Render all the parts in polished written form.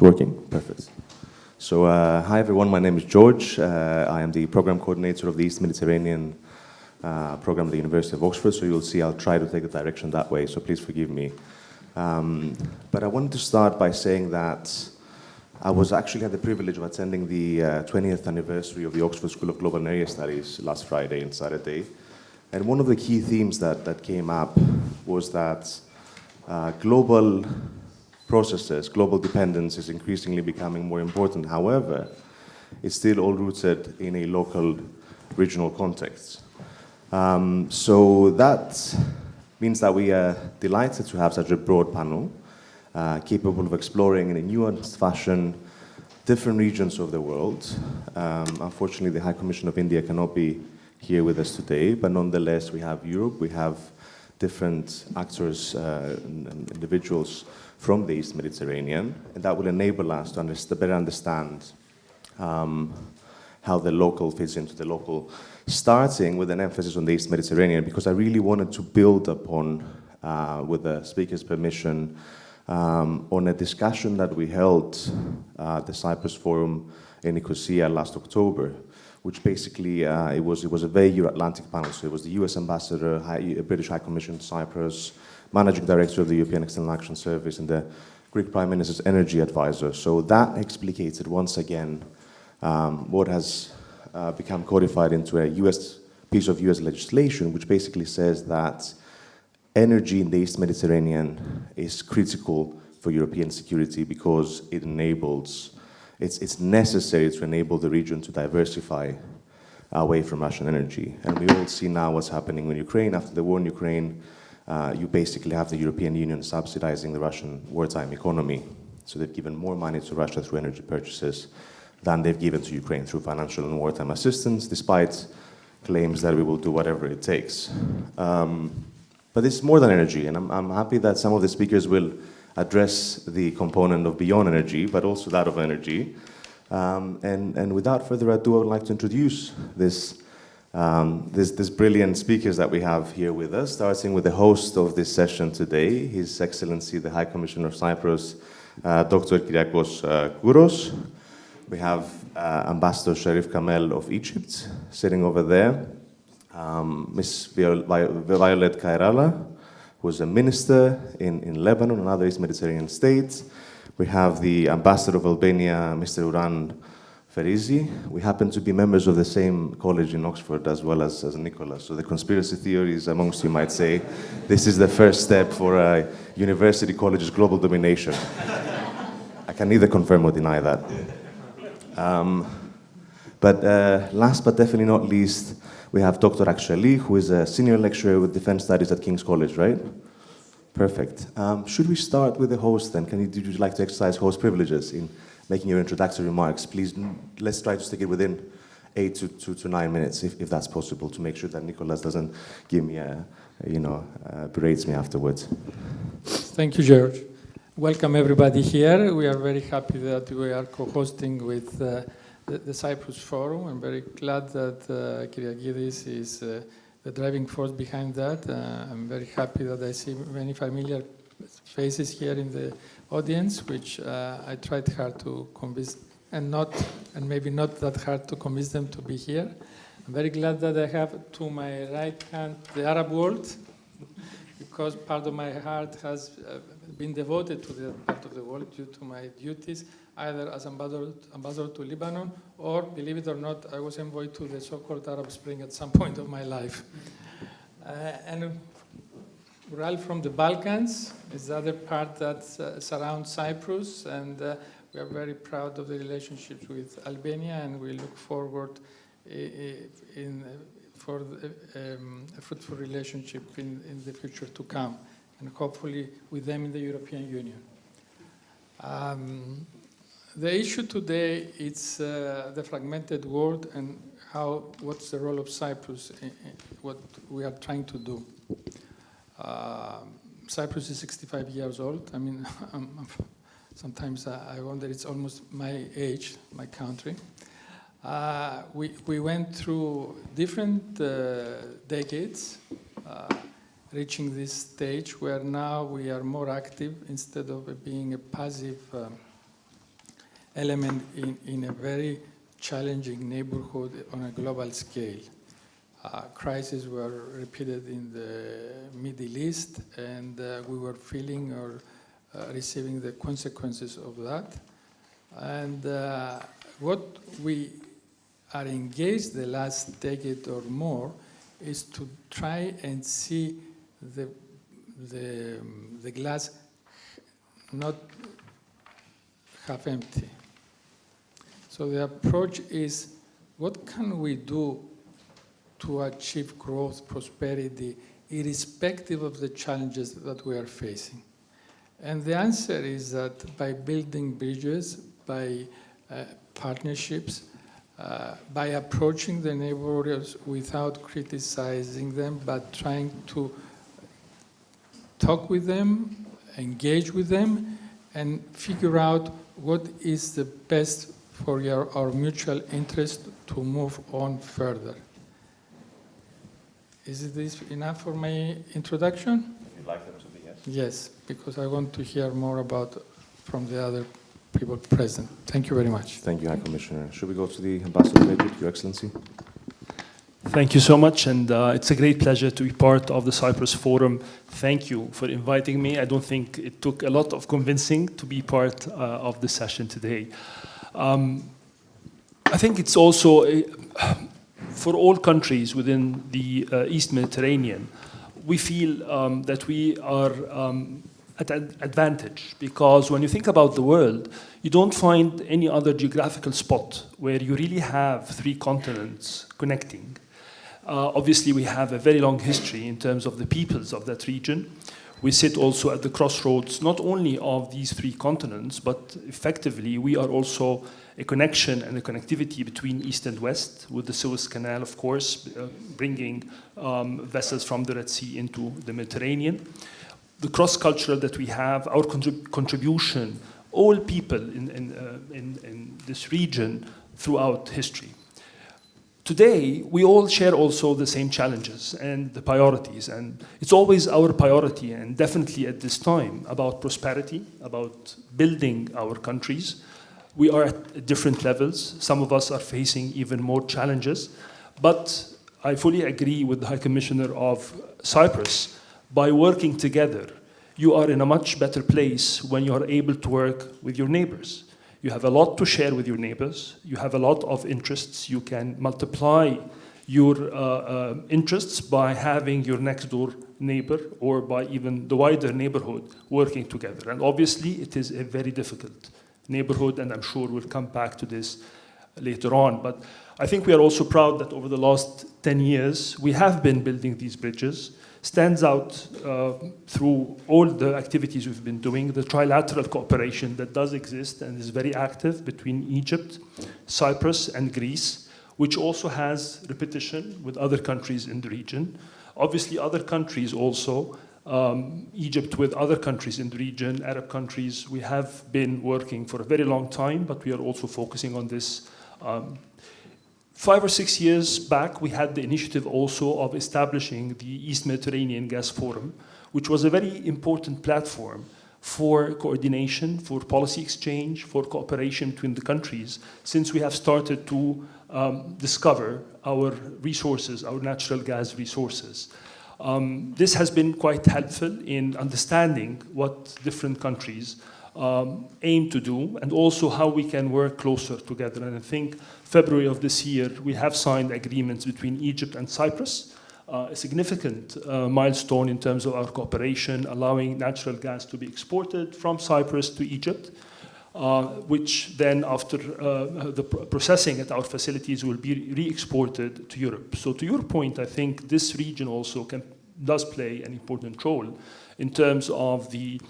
working? Perfect. So, hi everyone, my name is George. I am the program coordinator of the East Mediterranean program at the University of Oxford, so you'll see I'll try to take the direction that way, so please forgive me. But I wanted to start by saying that I actually had the privilege of attending the 20th anniversary of the Oxford School of Global and Area Studies last Friday and Saturday. And one of the key themes that came up was that global processes, global dependence is increasingly becoming more important. However, it's still all rooted in a local, regional context. So that means that we are delighted to have such a broad panel, capable of exploring in a nuanced fashion different regions of the world. Unfortunately, the High Commission of India cannot be here with us today, but nonetheless, we have Europe, we have different actors and individuals from the East Mediterranean, and that will enable us to better understand how the local fits into the local, starting with an emphasis on the East Mediterranean, because I really wanted to build upon, with the speaker's permission, on a discussion that we held at the Cyprus Forum in Nicosia last October, which basically, it was a very Euro-Atlantic panel. So it was the US Ambassador, British High Commission to Cyprus, Managing Director of the European External Action Service, and the Greek Prime Minister's Energy Advisor. So that explicated once again what has become codified into a piece of US legislation, which basically says that energy in the East Mediterranean is critical for European security because it enables it's necessary to enable the region to diversify away from Russian energy. And we all see now what's happening in Ukraine. After the war in Ukraine, you basically have the European Union subsidizing the Russian wartime economy. So they've given more money to Russia through energy purchases than they've given to Ukraine through financial and wartime assistance, despite claims that we will do whatever it takes. But it's more than energy, and I'm happy that some of the speakers will address the component of beyond energy, but also that of energy. And without further ado, I would like to introduce this brilliant speakers that we have here with us, starting with the host of this session today, His Excellency, the High Commissioner of Cyprus, Dr. Kyriakos Kouros. We have Ambassador Sharif Kamel of Egypt, sitting over there. Ms. Violet Kairala, who is a minister in Lebanon and other East Mediterranean states. We have the Ambassador of Albania, Mr. Uran Ferizi. We happen to be members of the same college in Oxford as well as Nicholas. So the conspiracy theories amongst you might say, this is the first step for a university college's global domination. I can neither confirm or deny that. But last but definitely not least, we have Dr. Akshali, who is a senior lecturer with Defense Studies at King's College, right? Perfect. Should we start with the host then? Would you like to exercise host privileges in making your introductory remarks? Please, let's try to stick it within 8 to 9 minutes, if that's possible, to make sure that Nicholas doesn't give me berates me afterwards. Thank you, George. Welcome everybody here. We are very happy that we are co-hosting with the Cyprus Forum. I'm very glad that Kyriakidis is the driving force behind that. I'm very happy that I see many familiar faces here in the audience, which I tried hard to convince, and maybe not that hard to convince them to be here. I'm very glad that I have to my right hand the Arab world, because part of my heart has been devoted to that part of the world due to my duties, either as ambassador to Lebanon, or, believe it or not, I was envoy to the so-called Arab Spring at some point of my life. And Ural from the Balkans is the other part that surrounds Cyprus, and we are very proud of the relationships with Albania, and we look forward for a fruitful relationship in the future to come, and hopefully with them in the European Union. The issue today is the fragmented world and what's the role of Cyprus in what we are trying to do. Cyprus is 65 years old. I mean, sometimes I wonder, it's almost my age, my country. We went through different decades, reaching this stage where now we are more active instead of being a passive element in a very challenging neighborhood on a global scale. Crises were repeated in the Middle East, and we were feeling or receiving the consequences of that. And what we are engaged the last decade or more is to try and see the glass not half empty. So the approach is, what can we do to achieve growth, prosperity, irrespective of the challenges that we are facing? And the answer is that by building bridges, by partnerships, by approaching the neighbors without criticizing them, but trying to talk with them, engage with them, and figure out what is the best for our mutual interest to move on further. Is this enough for my introduction? If you'd like them to be, yes. Yes, because I want to hear more from the other people present. Thank you very much. Thank you, High Commissioner. Should we go to the Ambassador of Egypt, Your Excellency? Thank you so much, and it's a great pleasure to be part of the Cyprus Forum. Thank you for inviting me. I don't think it took a lot of convincing to be part of the session today. I think it's also, for all countries within the East Mediterranean, we feel that we are at an advantage, because when you think about the world, you don't find any other geographical spot where you really have three continents connecting. Obviously, we have a very long history in terms of the peoples of that region. We sit also at the crossroads, not only of these three continents, but effectively, we are also a connection and a connectivity between East and West, with the Suez Canal, of course, bringing vessels from the Red Sea into the Mediterranean. The cross-cultural that we have, our contribution, all people in this region throughout history. Today, we all share also the same challenges and the priorities, and it's always our priority, and definitely at this time, about prosperity, about building our countries. We are at different levels. Some of us are facing even more challenges, but I fully agree with the High Commissioner of Cyprus. By working together, you are in a much better place when you are able to work with your neighbors. You have a lot to share with your neighbors. You have a lot of interests. You can multiply your interests by having your next door neighbor or by even the wider neighborhood working together. And obviously, it is a very difficult neighborhood, and I'm sure we'll come back to this later on. But I think we are also proud that over the last 10 years, we have been building these bridges. Stands out through all the activities we've been doing, the trilateral cooperation that does exist and is very active between Egypt, Cyprus, and Greece, which also has repetition with other countries in the region. Obviously, other countries also, Egypt with other countries in the region, Arab countries, we have been working for a very long time, but we are also focusing on this. 5 or 6 years back, we had the initiative also of establishing the East Mediterranean Gas Forum, which was a very important platform for coordination, for policy exchange, for cooperation between the countries, since we have started to discover our resources, our natural gas resources. This has been quite helpful in understanding what different countries aim to do, and also how we can work closer together. And I think February of this year, we have signed agreements between Egypt and Cyprus, a significant milestone in terms of our cooperation, allowing natural gas to be exported from Cyprus to Egypt, which then after the processing at our facilities will be re-exported to Europe. So to your point, I think this region also does play an important role in terms of the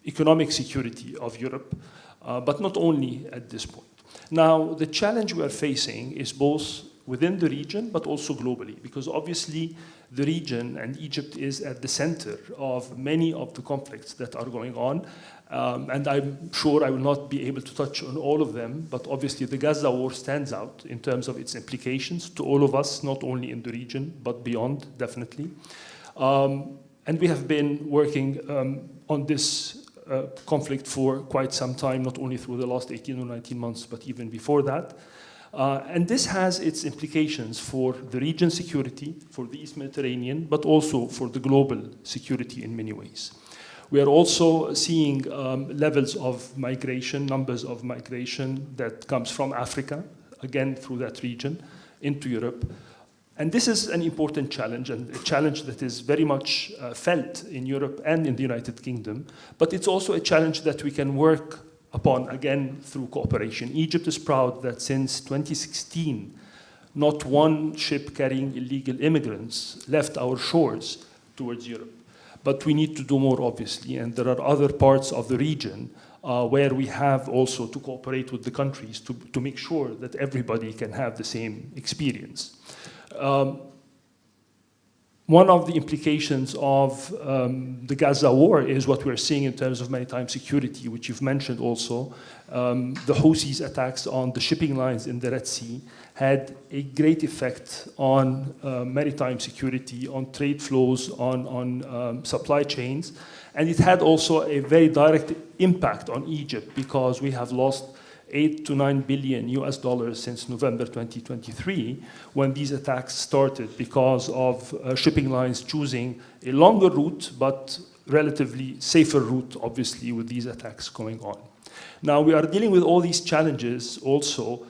economic security of Europe, but not only at this point. Now, the challenge we are facing is both within the region, but also globally, because obviously the region and Egypt is at the center of many of the conflicts that are going on. And I'm sure I will not be able to touch on all of them, but obviously the Gaza war stands out in terms of its implications to all of us, not only in the region, but beyond, definitely. And we have been working on this conflict for quite some time, not only through the last 18 or 19 months, but even before that. And this has its implications for the region's security, for the East Mediterranean, but also for the global security in many ways. We are also seeing levels of migration, numbers of migration that comes from Africa, again through that region, into Europe. And this is an important challenge, and a challenge that is very much felt in Europe and in the United Kingdom, but it's also a challenge that we can work upon, again, through cooperation. Egypt is proud that since 2016, not one ship carrying illegal immigrants left our shores towards Europe. But we need to do more, obviously, and there are other parts of the region where we have also to cooperate with the countries to make sure that everybody can have the same experience. One of the implications of the Gaza war is what we're seeing in terms of maritime security, which you've mentioned also. The Houthis' attacks on the shipping lines in the Red Sea had a great effect on maritime security, on trade flows, on supply chains. And it had also a very direct impact on Egypt because we have lost 8 to 9 billion US dollars since November 2023 when these attacks started because of shipping lines choosing a longer route but relatively safer route, obviously, with these attacks going on. Now, we are dealing with all these challenges also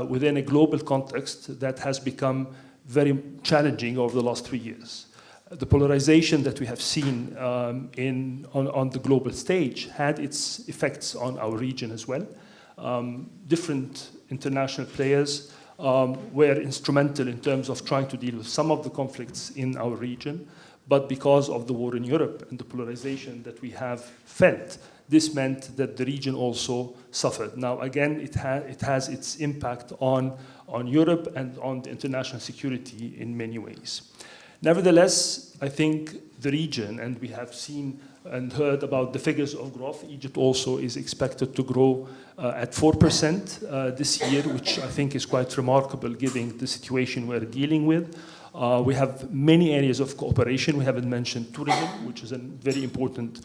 within a global context that has become very challenging over the last 3 years. The polarization that we have seen on the global stage had its effects on our region as well. Different international players were instrumental in terms of trying to deal with some of the conflicts in our region, but because of the war in Europe and the polarization that we have felt, this meant that the region also suffered. Now, again, it has its impact on Europe and on the international security in many ways. Nevertheless, I think the region, and we have seen and heard about the figures of growth. Egypt also is expected to grow at 4% this year, which I think is quite remarkable given the situation we're dealing with. We have many areas of cooperation. We haven't mentioned tourism, which is a very important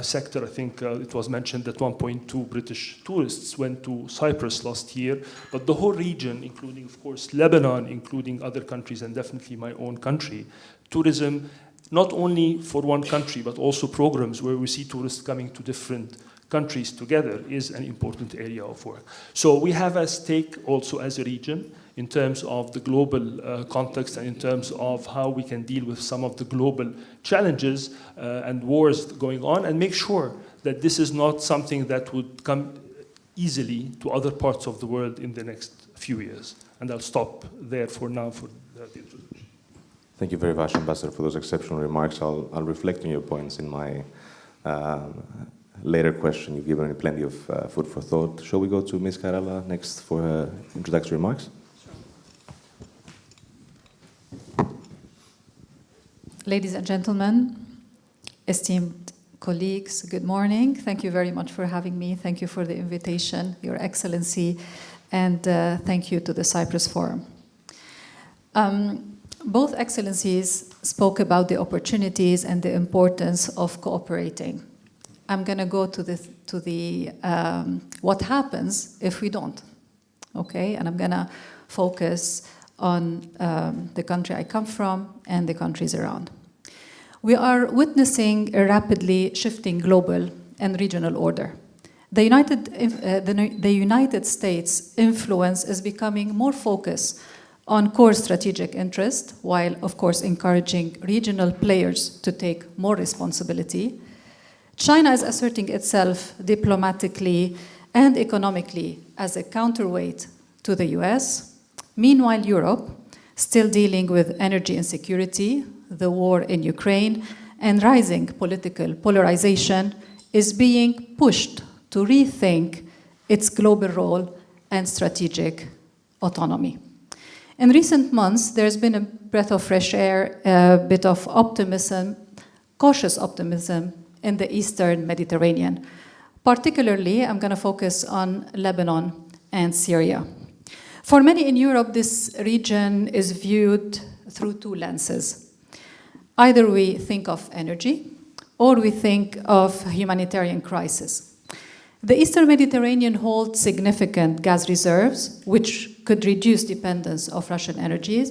sector. I think it was mentioned that 1.2 British tourists went to Cyprus last year. But the whole region, including, of course, Lebanon, including other countries, and definitely my own country, tourism, not only for one country, but also programs where we see tourists coming to different countries together is an important area of work. So we have a stake also as a region in terms of the global context and in terms of how we can deal with some of the global challenges and wars going on and make sure that this is not something that would come easily to other parts of the world in the next few years. And I'll stop there for now for the introduction. Thank you very much, Ambassador, for those exceptional remarks. I'll reflect on your points in my later question. You've given me plenty of food for thought. Shall we go to Ms. Karala next for her introductory remarks? Ladies and gentlemen, esteemed colleagues, good morning. Thank you very much for having me. Thank you for the invitation, Your Excellency, and thank you to the Cyprus Forum. Both Excellencies spoke about the opportunities and the importance of cooperating. I'm going to go to the what happens if we don't, okay? And I'm going to focus on the country I come from and the countries around. We are witnessing a rapidly shifting global and regional order. The United States' influence is becoming more focused on core strategic interest, while, of course, encouraging regional players to take more responsibility. China is asserting itself diplomatically and economically as a counterweight to the US. Meanwhile, Europe, still dealing with energy insecurity, the war in Ukraine, and rising political polarization, is being pushed to rethink its global role and strategic autonomy. In recent months, there's been a breath of fresh air, a bit of optimism, cautious optimism in the Eastern Mediterranean. Particularly, I'm going to focus on Lebanon and Syria. For many in Europe, this region is viewed through two lenses. Either we think of energy, or we think of humanitarian crisis. The Eastern Mediterranean holds significant gas reserves, which could reduce dependence of Russian energies.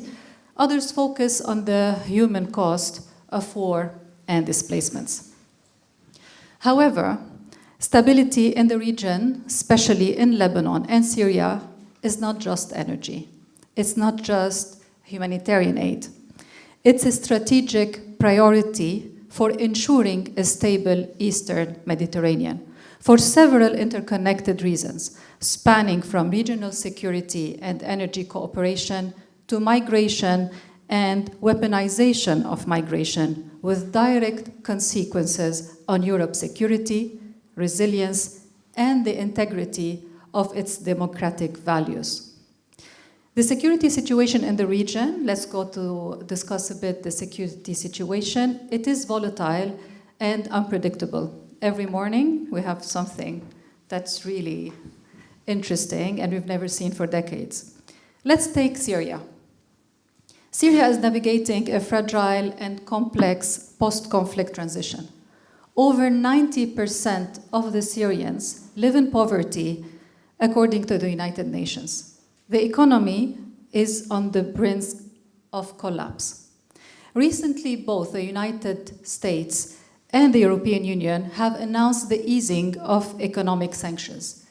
Others focus on the human cost of war and displacements. However, stability in the region, especially in Lebanon and Syria, is not just energy. It's not just humanitarian aid. It's a strategic priority for ensuring a stable Eastern Mediterranean for several interconnected reasons, spanning from regional security and energy cooperation to migration and weaponization of migration, with direct consequences on Europe's security, resilience, and the integrity of its democratic values. The security situation in the region, let's go to discuss a bit the security situation. It is volatile and unpredictable. Every morning we have something that's really interesting and we've never seen for decades. Let's take Syria. Syria is navigating a fragile and complex post-conflict transition. Over 90% of the Syrians live in poverty, according to the United Nations. The economy is on the brink of collapse. Recently, both the United States and the European Union have announced the easing of economic sanctions.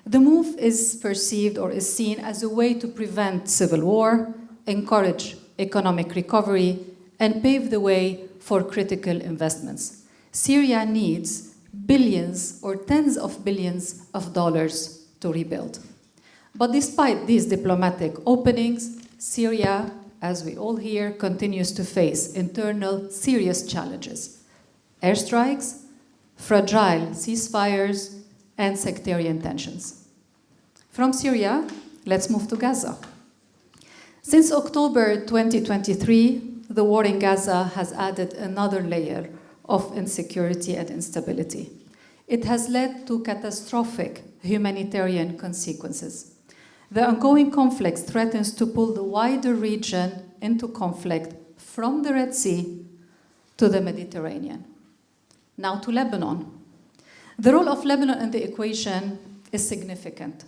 The move is perceived or is seen as a way to prevent civil war, encourage economic recovery, and pave the way for critical investments. Syria needs billions or tens of billions of dollars to rebuild. But despite these diplomatic openings, Syria, as we all hear, continues to face internal serious challenges: airstrikes, fragile ceasefires, and sectarian tensions. From Syria, let's move to Gaza. Since October 2023, the war in Gaza has added another layer of insecurity and instability. It has led to catastrophic humanitarian consequences. The ongoing conflict threatens to pull the wider region into conflict from the Red Sea to the Mediterranean. Now to Lebanon. The role of Lebanon in the equation is significant.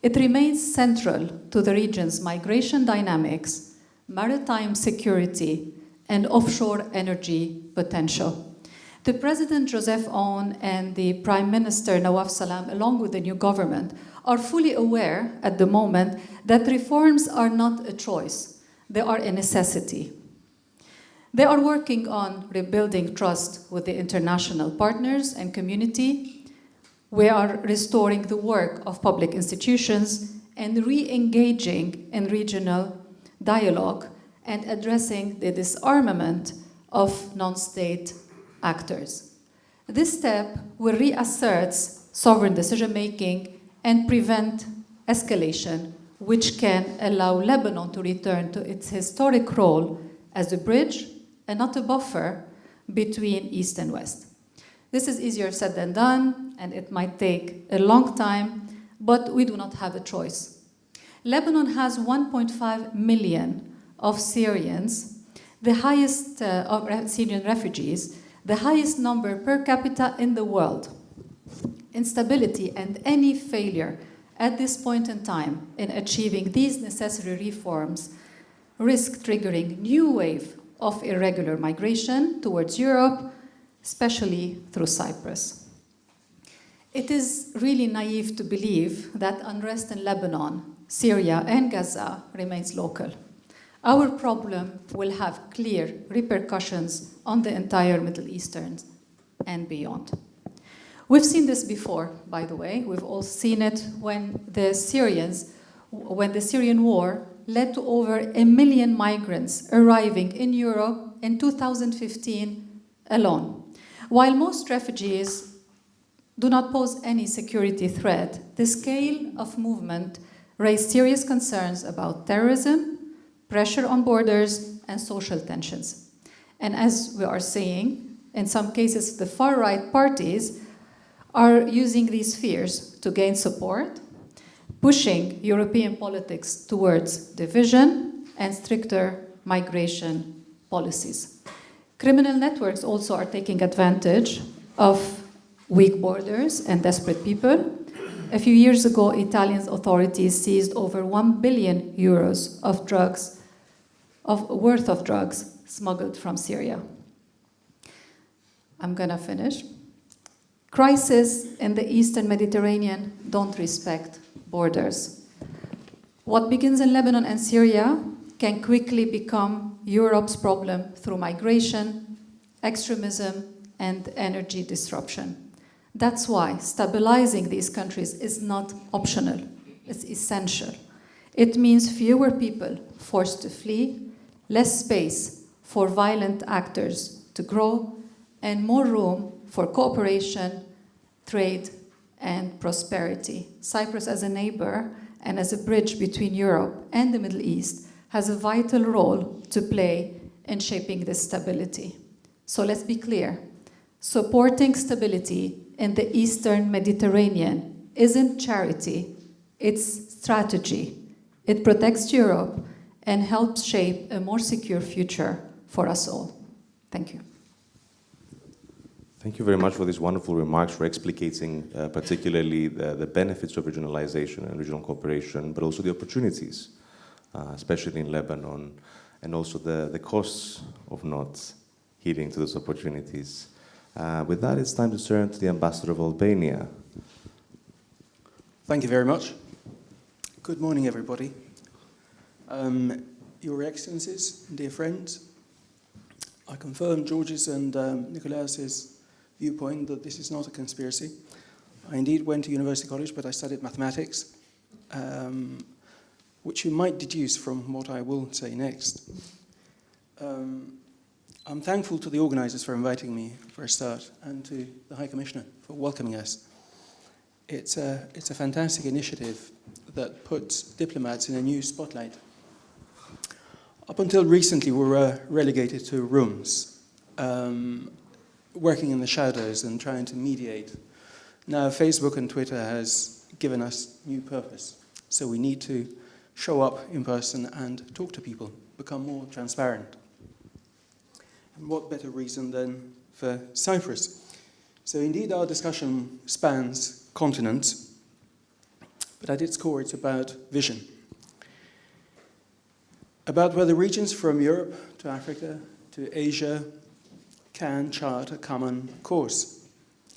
It remains central to the region's migration dynamics, maritime security, and offshore energy potential. The President Joseph Aoun and the Prime Minister Nawaf Salam, along with the new government, are fully aware at the moment that reforms are not a choice, they are a necessity. They are working on rebuilding trust with the international partners and community. We are restoring the work of public institutions and re-engaging in regional dialogue and addressing the disarmament of non-state actors. This step will reassert sovereign decision-making and prevent escalation, which can allow Lebanon to return to its historic role as a bridge and not a buffer between East and West. This is easier said than done, and it might take a long time, but we do not have a choice. Lebanon has 1.5 million of Syrians, the highest of Syrian refugees, the highest number per capita in the world. Instability and any failure at this point in time in achieving these necessary reforms risk triggering new wave of irregular migration towards Europe, especially through Cyprus. It is really naive to believe that unrest in Lebanon, Syria, and Gaza remains local. Our problem will have clear repercussions on the entire Middle East and beyond. We've seen this before, by the way. We've all seen it when the Syrian war led to over 1 million migrants arriving in Europe in 2015 alone. While most refugees do not pose any security threat, the scale of movement raised serious concerns about terrorism, pressure on borders, and social tensions. And as we are seeing, in some cases, the far-right parties are using these fears to gain support, pushing European politics towards division and stricter migration policies. Criminal networks also are taking advantage of weak borders and desperate people. A few years ago, Italian authorities seized over 1 billion euros of drugs, worth of drugs smuggled from Syria. I'm gonna finish. Crises in the Eastern Mediterranean don't respect borders. What begins in Lebanon and Syria can quickly become Europe's problem through migration, extremism, and energy disruption. That's why stabilizing these countries is not optional, it's essential. It means fewer people forced to flee, less space for violent actors to grow, and more room for cooperation, trade, and prosperity. Cyprus, as a neighbor and as a bridge between Europe and the Middle East, has a vital role to play in shaping this stability. So let's be clear. Supporting stability in the Eastern Mediterranean isn't charity, it's strategy. It protects Europe and helps shape a more secure future for us all. Thank you. Thank you very much for these wonderful remarks, for explicating particularly the benefits of regionalization and regional cooperation, but also the opportunities, especially in Lebanon, and also the costs of not heeding to those opportunities. With that, it's time to turn to the Ambassador of Albania. Thank you very much. Good morning, everybody. Your Excellencies, dear friends, I confirm George's and Nicolaus's viewpoint that this is not a conspiracy. I indeed went to University College, but I studied mathematics, which you might deduce from what I will say next. I'm thankful to the organizers for inviting me for a start, and to the High Commissioner for welcoming us. It's a fantastic initiative that puts diplomats in a new spotlight. Up until recently, we were relegated to rooms, working in the shadows and trying to mediate. Now, Facebook and Twitter has given us new purpose, so we need to show up in person and talk to people, become more transparent. And what better reason than for Cyprus? So indeed, our discussion spans continents, but at its core, it's about vision. About whether regions from Europe to Africa to Asia can chart a common course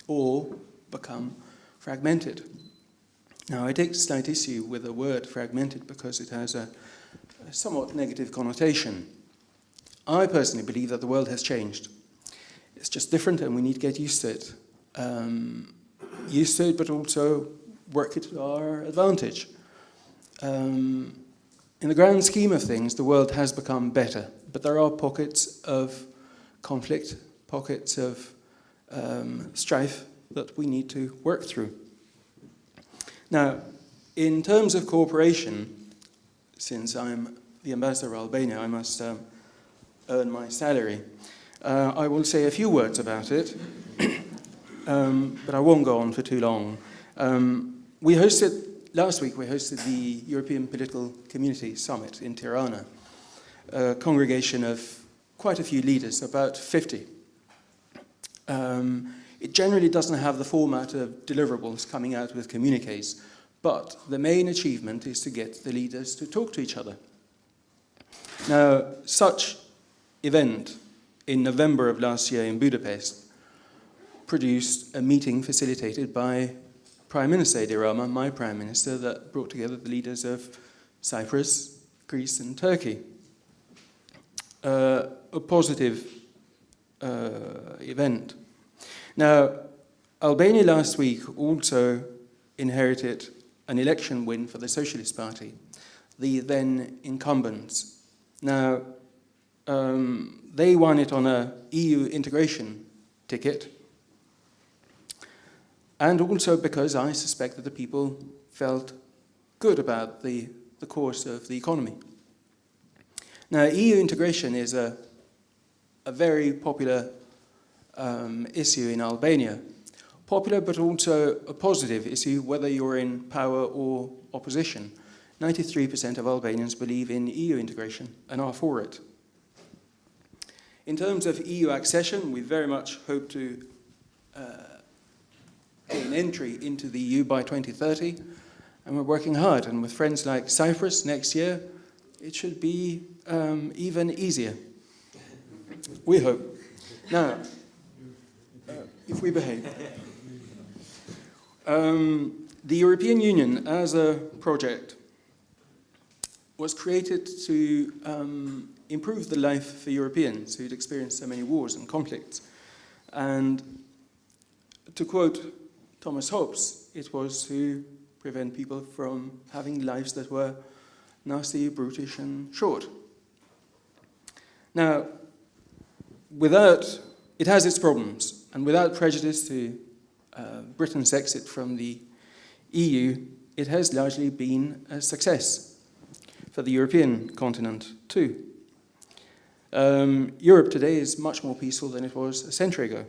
or become fragmented. Now, I take slight issue with the word fragmented because it has a somewhat negative connotation. I personally believe that the world has changed. It's just different and we need to get used to it. But also work it to our advantage. In the grand scheme of things, the world has become better, but there are pockets of conflict, pockets of strife that we need to work through. Now, in terms of cooperation, since I'm the Ambassador of Albania, I must earn my salary. I will say a few words about it, but I won't go on for too long. Last week we hosted the European Political Community Summit in Tirana, a congregation of quite a few leaders, about 50. It generally doesn't have the format of deliverables coming out with communiques, but the main achievement is to get the leaders to talk to each other. Now, such event in November of last year in Budapest produced a meeting facilitated by Prime Minister Edi Rama, my Prime Minister, that brought together the leaders of Cyprus, Greece and Turkey. A positive event. Now, Albania last week also inherited an election win for the Socialist Party, the then incumbents. Now, they won it on an EU integration ticket, and also because I suspect that the people felt good about the course of the economy. Now, EU integration is a very popular issue in Albania. Popular, but also a positive issue, whether you're in power or opposition. 93% of Albanians believe in EU integration and are for it. In terms of EU accession, we very much hope to gain entry into the EU by 2030, and we're working hard. And with friends like Cyprus next year, it should be even easier. We hope. Now, if we behave. The European Union as a project was created to improve the life for Europeans who'd experienced so many wars and conflicts. And to quote Thomas Hobbes, it was to prevent people from having lives that were nasty, brutish, and short. Now, it has its problems, and without prejudice to Britain's exit from the EU, it has largely been a success for the European continent too. Europe today is much more peaceful than it was a century ago.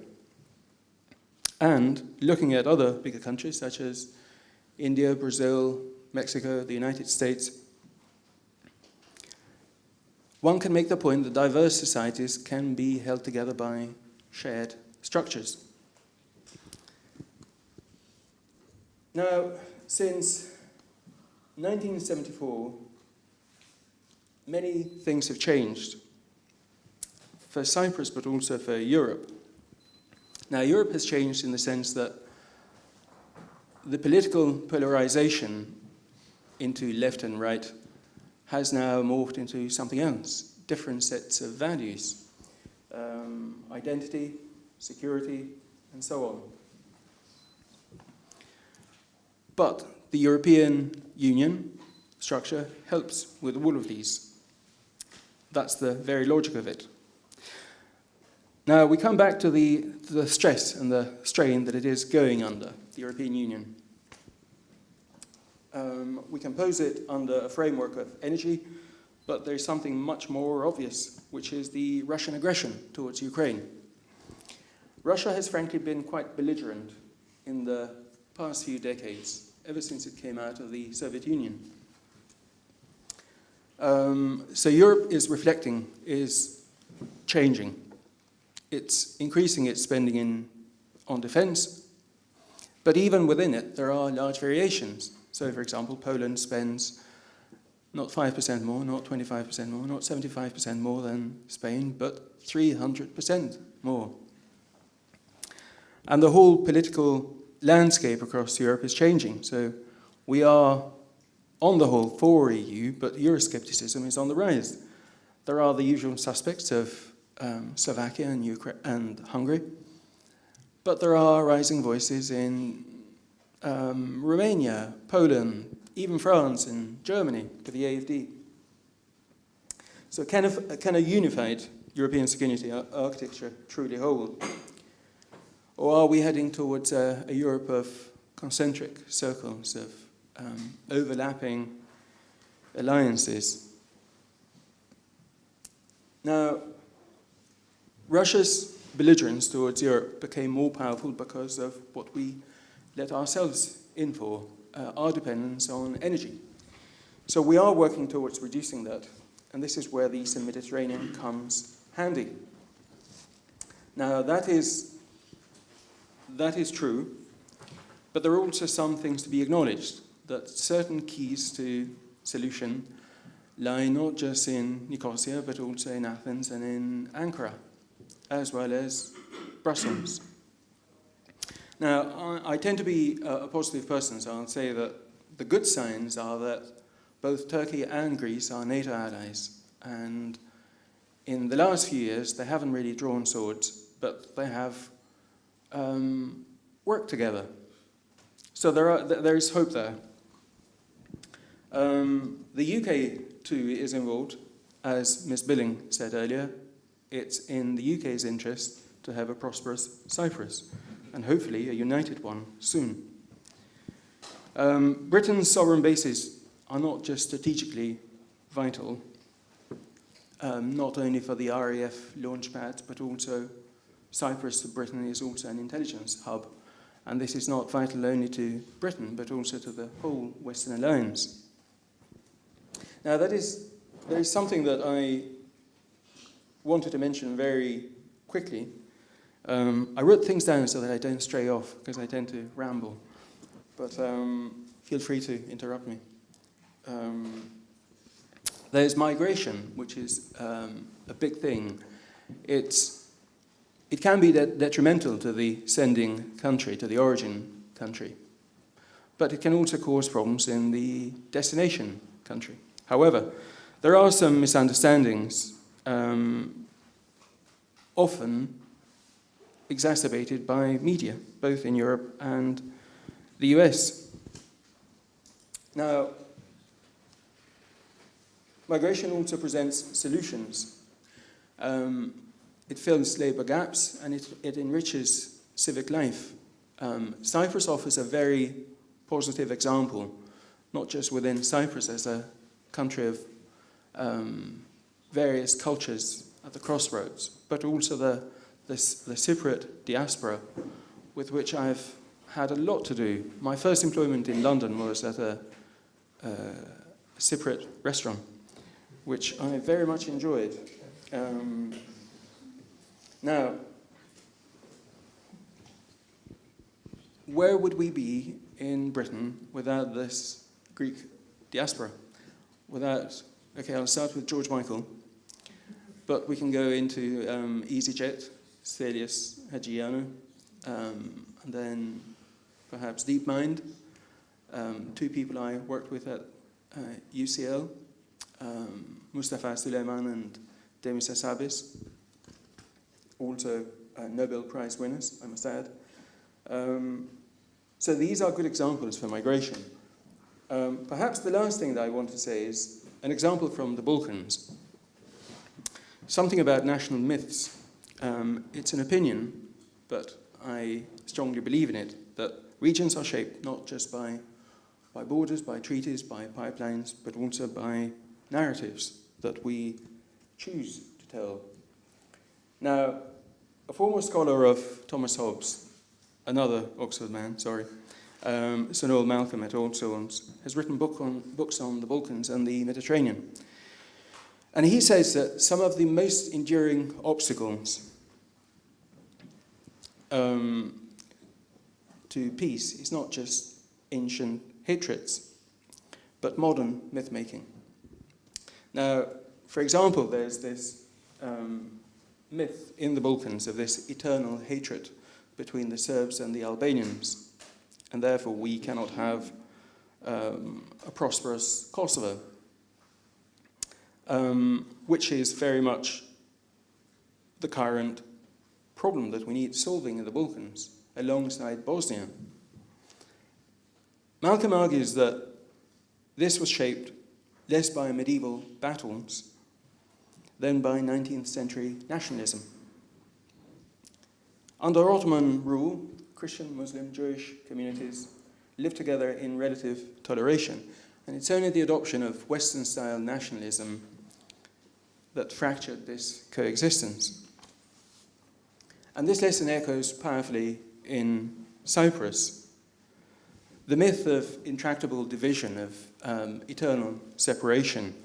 And looking at other bigger countries such as India, Brazil, Mexico, the United States, one can make the point that diverse societies can be held together by shared structures. Now, since 1974, many things have changed for Cyprus, but also for Europe. Now, Europe has changed in the sense that the political polarization into left and right has now morphed into something else, different sets of values, identity, security, and so on. But the European Union structure helps with all of these. That's the very logic of it. Now, we come back to the stress and the strain that it is going under, the European Union. We compose it under a framework of energy, but there's something much more obvious, which is the Russian aggression towards Ukraine. Russia has frankly been quite belligerent in the past few decades, ever since it came out of the Soviet Union. So Europe is reflecting, is changing. It's increasing its spending on defense, but even within it, there are large variations. So, for example, Poland spends not 5% more, not 25% more, not 75% more than Spain, but 300% more. And the whole political landscape across Europe is changing. So we are, on the whole, for EU, but Euroscepticism is on the rise. There are the usual suspects of Slovakia and Ukraine and Hungary, but there are rising voices in Romania, Poland, even France and Germany with the AfD. So can a unified European security architecture truly hold? Or are we heading towards a Europe of concentric circles, of overlapping alliances? Now, Russia's belligerence towards Europe became more powerful because of what we let ourselves in for, our dependence on energy. So we are working towards reducing that, and this is where the Eastern Mediterranean comes handy. Now, that is true, but there are also some things to be acknowledged, that certain keys to solution lie not just in Nicosia, but also in Athens and in Ankara, as well as Brussels. Now, I tend to be a positive person, so I'll say that the good signs are that both Turkey and Greece are NATO allies, and in the last few years, they haven't really drawn swords, but they have worked together. So there is hope there. The UK, too, is involved. As Ms. Billing said earlier, it's in the UK's interest to have a prosperous Cyprus, and hopefully a united one soon. Britain's sovereign bases are not just strategically vital, not only for the RAF launch pads, but also Cyprus to Britain is also an intelligence hub. And this is not vital only to Britain, but also to the whole Western Alliance. Now, there is something that wanted to mention very quickly. I wrote things down so that I don't stray off, because I tend to ramble. But feel free to interrupt me. There's migration, which is a big thing. It can be detrimental to the sending country, to the origin country. But it can also cause problems in the destination country. However, there are some misunderstandings, often exacerbated by media, both in Europe and the US. Now, migration also presents solutions. It fills labour gaps and it enriches civic life. Cyprus offers a very positive example, not just within Cyprus as a country of various cultures at the crossroads, but also the Cypriot diaspora, with which I've had a lot to do. My first employment in London was at a Cypriot restaurant, which I very much enjoyed. Now, where would we be in Britain without this Greek diaspora? Okay, I'll start with George Michael, but we can go into EasyJet, Stelios Hagiano, and then perhaps DeepMind, two people I worked with at UCL, Mustafa Suleyman and Demis Hassabis, also Nobel Prize winners, I must add. So these are good examples for migration. Perhaps the last thing that I want to say is an example from the Balkans. Something about national myths. It's an opinion, but I strongly believe in it, that regions are shaped not just by borders, by treaties, by pipelines, but also by narratives that we choose to tell. Now, a former scholar of Thomas Hobbes, another Oxford man, sorry, Sir Noel Malcolm et al. Has written books on the Balkans and the Mediterranean. And he says that some of the most enduring obstacles to peace is not just ancient hatreds, but modern myth-making. Now, for example, there's this myth in the Balkans of this eternal hatred between the Serbs and the Albanians, and therefore we cannot have a prosperous Kosovo, which is very much the current problem that we need solving in the Balkans, alongside Bosnia. Malcolm argues that this was shaped less by medieval battles than by 19th century nationalism. Under Ottoman rule, Christian, Muslim, Jewish communities lived together in relative toleration, and it's only the adoption of Western-style nationalism that fractured this coexistence. And this lesson echoes powerfully in Cyprus. The myth of intractable division, of eternal separation,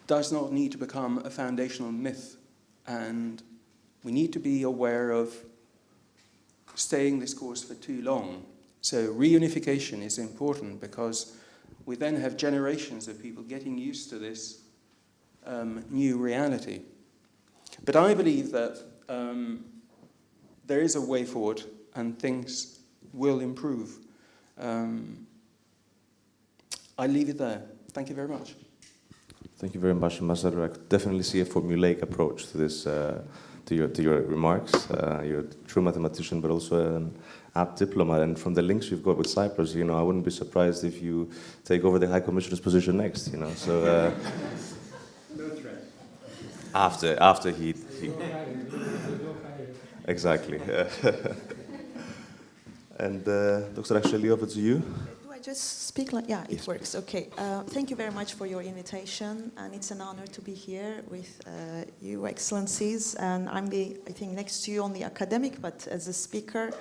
does not need to become a foundational myth, and we need to be aware of staying this course for too long. So reunification is important because we then have generations of people getting used to this new reality. But I believe that there is a way forward and things will improve. I'll leave it there. Thank you very much. Thank you very much, Ambassador. I could definitely see a formulaic approach to this, to your remarks. You're a true mathematician, but also an apt diplomat. And from the links you've got with Cyprus, I wouldn't be surprised if you take over the High Commissioner's position next. So No threat. after he exactly. And Dr. Acheli, over to you. I just speak like, yeah, it works. Okay. Thank you very much for your invitation, and it's an honor to be here with you, Excellencies. And I think, next to you on the academic, but as a speaker.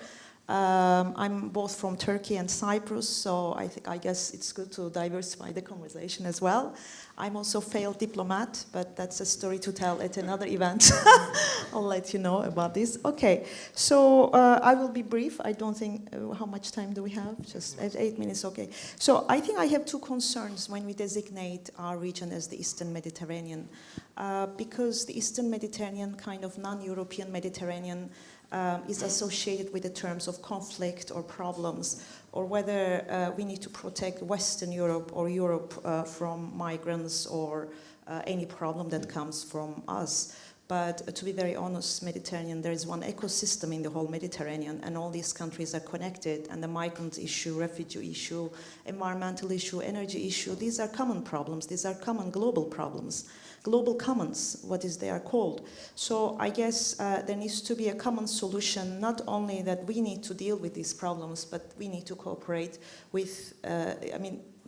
I'm both from Turkey and Cyprus, so I guess it's good to diversify the conversation as well. I'm also a failed diplomat, but that's a story to tell at another event. I'll let you know about this. Okay, so I will be brief. I don't think, how much time do we have? Just 8 minutes, okay. So I think I have two concerns when we designate our region as the Eastern Mediterranean. Because the Eastern Mediterranean, kind of non-European Mediterranean, is associated with the terms of conflict or problems, or whether we need to protect Western Europe or Europe from migrants or any problem that comes from us. But to be very honest, Mediterranean, there is one ecosystem in the whole Mediterranean, and all these countries are connected, and the migrant issue, refugee issue, environmental issue, energy issue, these are common problems, these are common global problems. Global commons, what is they are called. So I guess there needs to be a common solution, not only that we need to deal with these problems, but we need to cooperate with,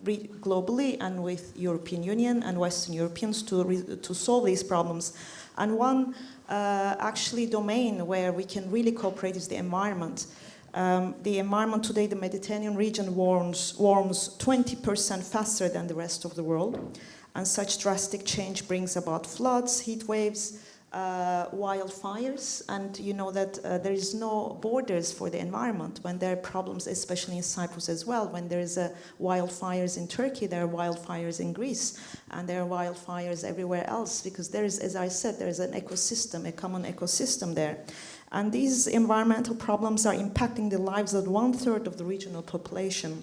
globally and with European Union and Western Europeans to solve these problems. And one actually domain where we can really cooperate is the environment. The environment today, the Mediterranean region warms 20% faster than the rest of the world. And such drastic change brings about floods, heat waves, wildfires, and you know that there is no borders for the environment. When there are problems, especially in Cyprus as well, when there is wildfires in Turkey, there are wildfires in Greece, and there are wildfires everywhere else, because there is, as I said, there is an ecosystem, a common ecosystem there. And these environmental problems are impacting the lives of 1/3 of the regional population.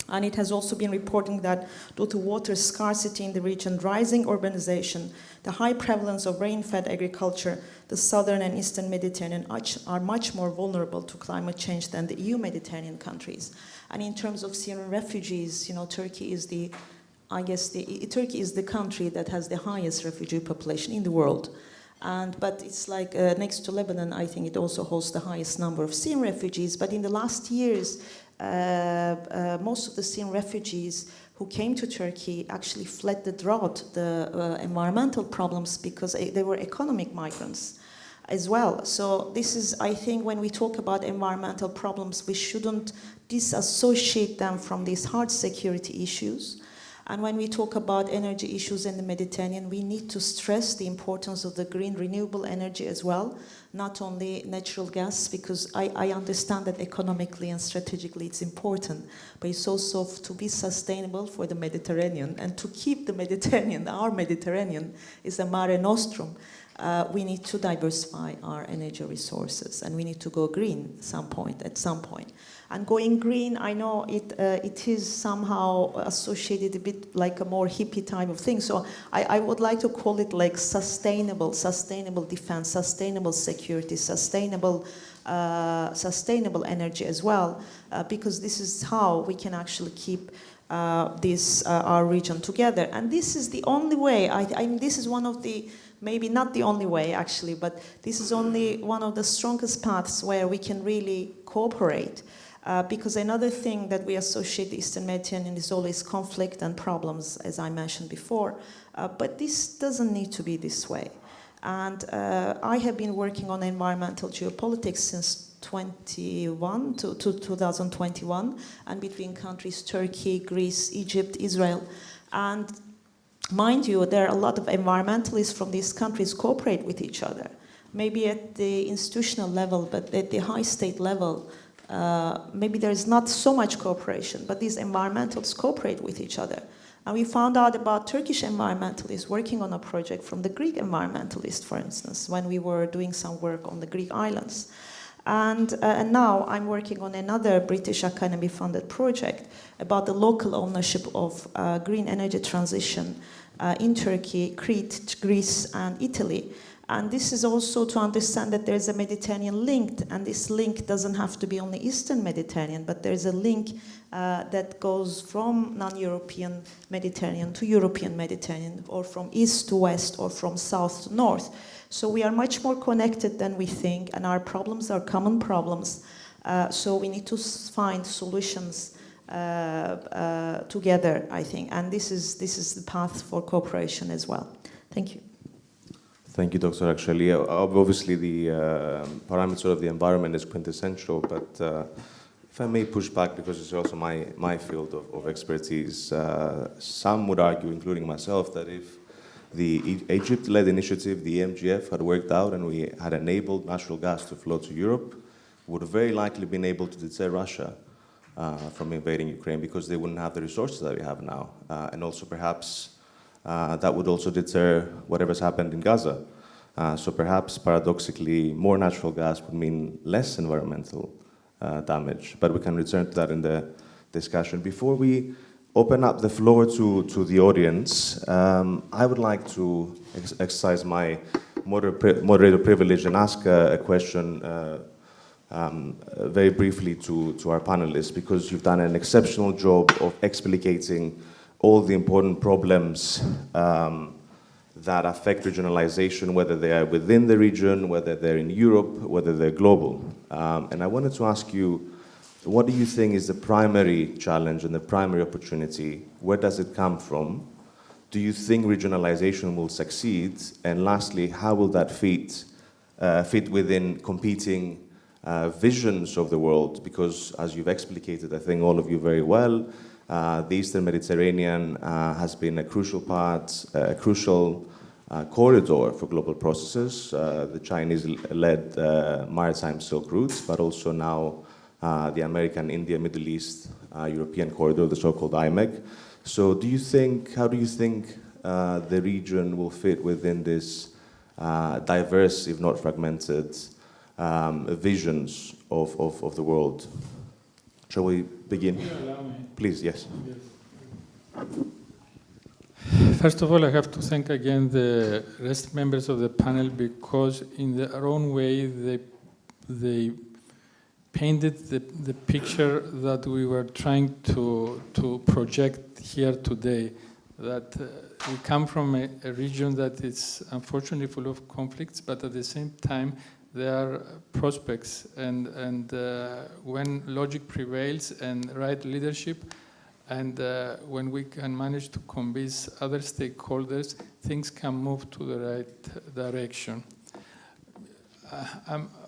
And it has also been reporting that due to water scarcity in the region, rising urbanization, the high prevalence of rain-fed agriculture, the southern and eastern Mediterranean are much more vulnerable to climate change than the EU Mediterranean countries. And in terms of Syrian refugees, you know, Turkey is Turkey is the country that has the highest refugee population in the world. But it's like next to Lebanon, I think it also hosts the highest number of Syrian refugees. But in the last years, most of the Syrian refugees who came to Turkey actually fled the drought, the environmental problems, because they were economic migrants as well. So this is, I think, when we talk about environmental problems, we shouldn't disassociate them from these hard security issues. And when we talk about energy issues in the Mediterranean, we need to stress the importance of the green renewable energy as well, not only natural gas, because I understand that economically and strategically it's important, but it's also to be sustainable for the Mediterranean, and to keep the Mediterranean, our Mediterranean is a mare nostrum. We need to diversify our energy resources, and we need to go green at some point. And going green, I know it is somehow associated a bit like a more hippie type of thing. So I would like to call it like sustainable defense, sustainable security, sustainable energy as well, because this is how we can actually keep our region together. And this is the only way. I mean, this is one of the, maybe not the only way actually, but this is only one of the strongest paths where we can really cooperate. Because another thing that we associate the Eastern Mediterranean is always conflict and problems, as I mentioned before. But this doesn't need to be this way. And I have been working on environmental geopolitics since 2021, and between countries Turkey, Greece, Egypt, Israel. And mind you, there are a lot of environmentalists from these countries cooperate with each other. Maybe at the institutional level, but at the high state level, maybe there is not so much cooperation, but these environmentalists cooperate with each other. And we found out about Turkish environmentalists working on a project from the Greek environmentalists, for instance, when we were doing some work on the Greek islands. And now I'm working on another British Academy-funded project about the local ownership of green energy transition in Turkey, Crete, Greece, and Italy. And this is also to understand that there's a Mediterranean link, and this link doesn't have to be only Eastern Mediterranean, but there's a link that goes from non-European Mediterranean to European Mediterranean, or from east to west, or from south to north. So we are much more connected than we think, and our problems are common problems. So we need to find solutions together, I think, and this is the path for cooperation as well. Thank you. Thank you, Dr. Actually, obviously the parameter of the environment is quintessential, but If I may push back, because it's also my field of expertise, some would argue, including myself, that if the Egypt-led initiative, the EMGF, had worked out and we had enabled natural gas to flow to Europe, would have very likely been able to deter Russia from invading Ukraine, because they wouldn't have the resources that we have now. And also perhaps that would also deter whatever's happened in Gaza. So perhaps, paradoxically, more natural gas would mean less environmental damage. But we can return to that in the discussion. Before we open up the floor to the audience, I would like to exercise my moderator privilege and ask a question very briefly to our panelists, because you've done an exceptional job of explicating all the important problems that affect regionalization, whether they are within the region, whether they're in Europe, whether they're global. And I wanted to ask you, what do you think is the primary challenge and the primary opportunity? Where does it come from? Do you think regionalization will succeed? And lastly, how will that fit within competing visions of the world? Because as you've explicated, I think all of you very well, the Eastern Mediterranean has been a crucial part, a crucial corridor for global processes. The Chinese-led maritime Silk routes, but also now the American, India, Middle East, European corridor, the so-called IMEC. So how do you think the region will fit within this diverse, if not fragmented, visions of the world? Shall we begin? Please, yes. First of all, I have to thank again the rest members of the panel, because in their own way they painted the picture that we were trying to project here today, that we come from a region that is unfortunately full of conflicts, but at the same time there are prospects, and when logic prevails and right leadership, and when we can manage to convince other stakeholders, things can move to the right direction.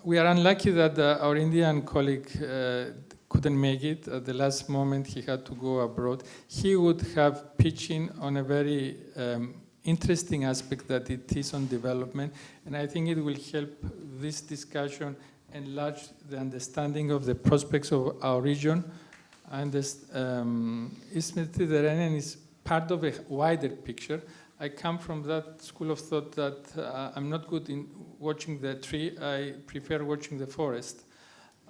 We are unlucky that our Indian colleague couldn't make it. At the last moment, he had to go abroad. He would have pitched in on a very interesting aspect that it is on development, and I think it will help this discussion enlarge the understanding of the prospects of our region. And this East Mediterranean is part of a wider picture. I come from that school of thought that I'm not good in watching the tree, I prefer watching the forest.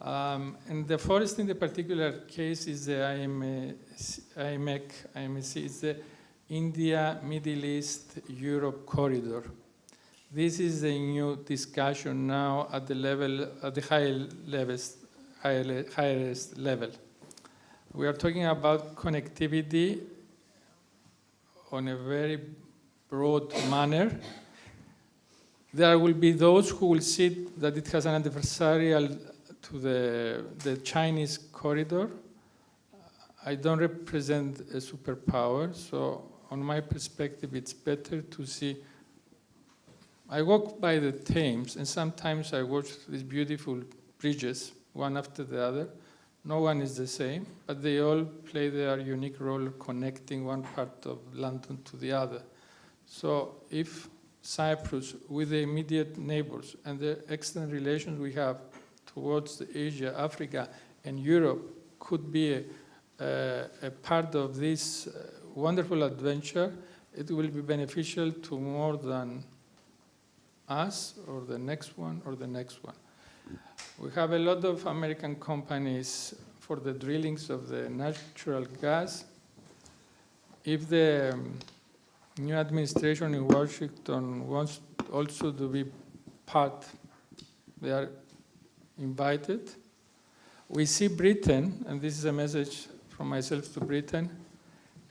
And the forest in the particular case is the IMEC, it's the India, Middle East, Europe corridor. This is a new discussion now at the level, at the highest level. We are talking about connectivity on a very broad manner. There will be those who will see that it has an adversarial to the Chinese corridor. I don't represent a superpower, so on my perspective, it's better to see. I walk by the Thames, and sometimes I watch these beautiful bridges, one after the other. No one is the same, but they all play their unique role connecting one part of London to the other. So if Cyprus, with the immediate neighbors and the excellent relations we have towards Asia, Africa, and Europe, could be a part of this wonderful adventure, it will be beneficial to more than us, or the next one, or the next one. We have a lot of American companies for the drillings of the natural gas. If the new administration in Washington wants also to be part, they are invited. We see Britain, and this is a message from myself to Britain,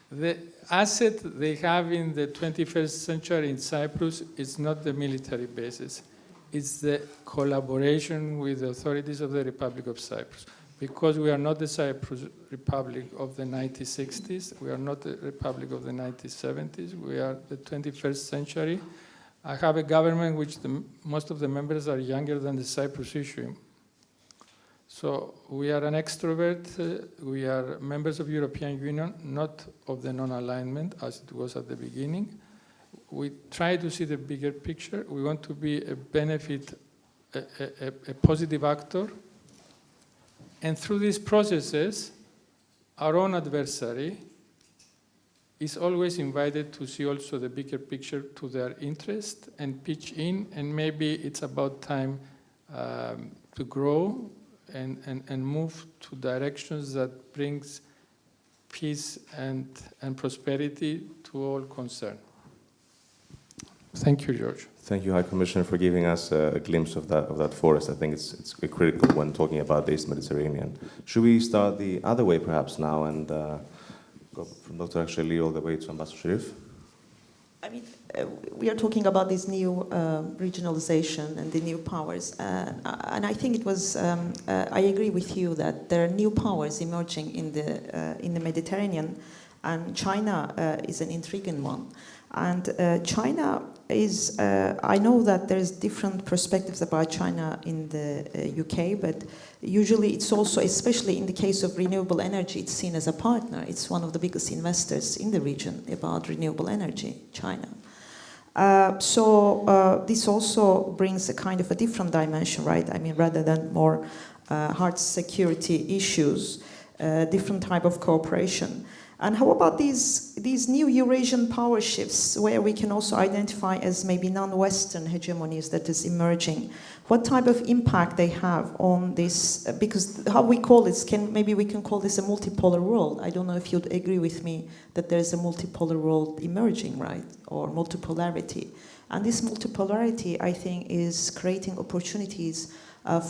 the asset they have in the 21st century in Cyprus is not the military bases. It's the collaboration with the authorities of the Republic of Cyprus. Because we are not the Cyprus Republic of the 1960s, we are not the Republic of the 1970s, we are the 21st century. I have a government which most of the members are younger than the Cyprus issue. So we are an extrovert, we are members of European Union, not of the non-alignment as it was at the beginning. We try to see the bigger picture. We want to be a benefit, a positive actor. And through these processes, our own adversary is always invited to see also the bigger picture to their interest and pitch in, and maybe it's about time to grow and move to directions that brings peace and prosperity to all concerned. Thank you, George. Thank you, High Commissioner, for giving us a glimpse of that forest. I think it's critical when talking about the East Mediterranean. Should we start the other way perhaps now and go from Dr. Aksheli all the way to Ambassador Sharif? I mean, we are talking about this new regionalization and the new powers, and I think it was. I agree with you that there are new powers emerging in the Mediterranean, and China is an intriguing one. And China is. I know that there's different perspectives about China in the UK, but usually it's also, especially in the case of renewable energy, it's seen as a partner. It's one of the biggest investors in the region about renewable energy, China. So this also brings a kind of a different dimension, right? I mean, rather than more hard security issues, different type of cooperation. And how about these new Eurasian power shifts, where we can also identify as maybe non-Western hegemonies that is emerging? What type of impact they have on this? Because how we call this, maybe we can call this a multipolar world. I don't know if you'd agree with me that there is a multipolar world emerging, right? Or multipolarity. And this multipolarity, I think, is creating opportunities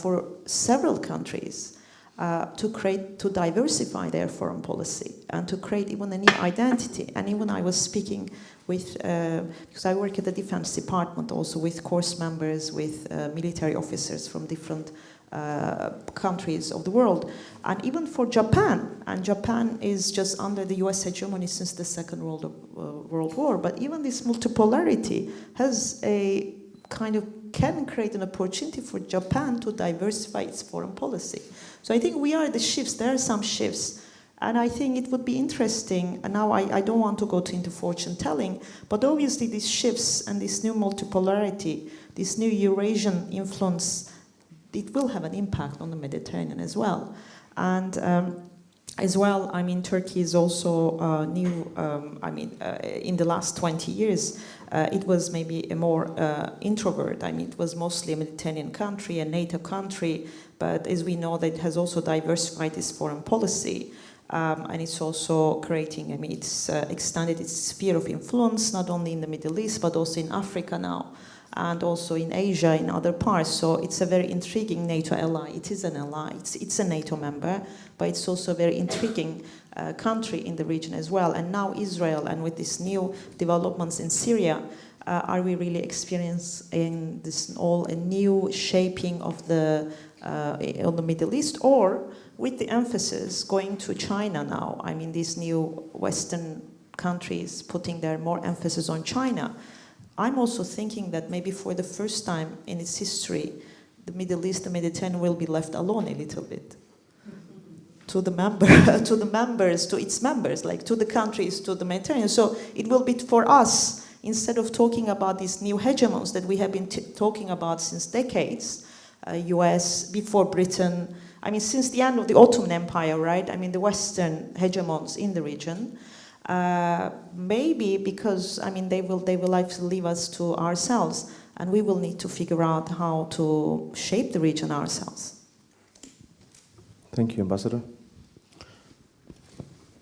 for several countries to diversify their foreign policy and to create even a new identity. And even I was speaking with, because I work at the Defense Department also with course members, with military officers from different countries of the world. And even for Japan, and Japan is just under the US hegemony since the Second World War, but even this multipolarity has a kind of can create an opportunity for Japan to diversify its foreign policy. So I think we are the shifts, there are some shifts, and I think it would be interesting, and now I don't want to go into fortune telling, but obviously these shifts and this new multipolarity, this new Eurasian influence, it will have an impact on the Mediterranean as well. And as well, I mean, Turkey is also new, in the last 20 years, it was maybe a more introvert. I mean, it was mostly a Mediterranean country, a NATO country, but as we know, that it has also diversified its foreign policy. And it's also creating, I mean, it's extended its sphere of influence, not only in the Middle East, but also in Africa now, and also in Asia, in other parts. So it's a very intriguing NATO ally. It is an ally, it's a NATO member, but it's also a very intriguing country in the region as well. And now Israel, and with these new developments in Syria, are we really experiencing this all a new shaping of the Middle East, or with the emphasis going to China now? I mean, these new Western countries putting their more emphasis on China. I'm also thinking that maybe for the first time in its history, the Middle East, the Mediterranean will be left alone a little bit. To the members, to its members, like to the countries, to the Mediterranean. So it will be for us, instead of talking about these new hegemons that we have been talking about since decades, US, before Britain, I mean, since the end of the Ottoman Empire, right? I mean, the Western hegemons in the region. Maybe because, I mean, they will like to leave us to ourselves, and we will need to figure out how to shape the region ourselves. Thank you, Ambassador.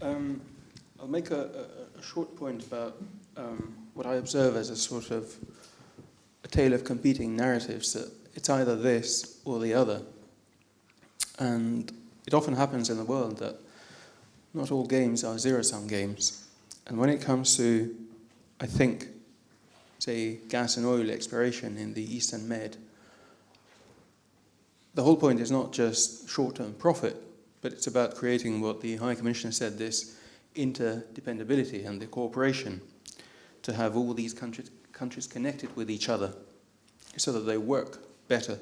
I'll make a short point about what I observe as a sort of a tale of competing narratives, that it's either this or the other. And it often happens in the world that not all games are zero-sum games. And when it comes to, I think, say, gas and oil exploration in the Eastern Med, the whole point is not just short-term profit, but it's about creating what the High Commissioner said, this interdependability and the cooperation to have all these countries connected with each other so that they work better.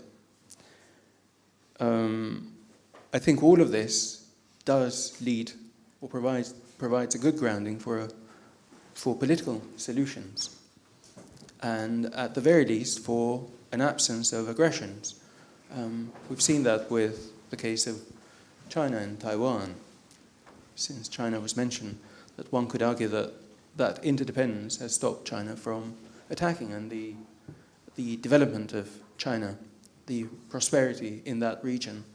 I think all of this does lead or provides a good grounding for political solutions, and at the very least for an absence of aggressions. We've seen that with the case of China and Taiwan. Since China was mentioned, that one could argue that interdependence has stopped China from attacking, and the development of China, the prosperity in that region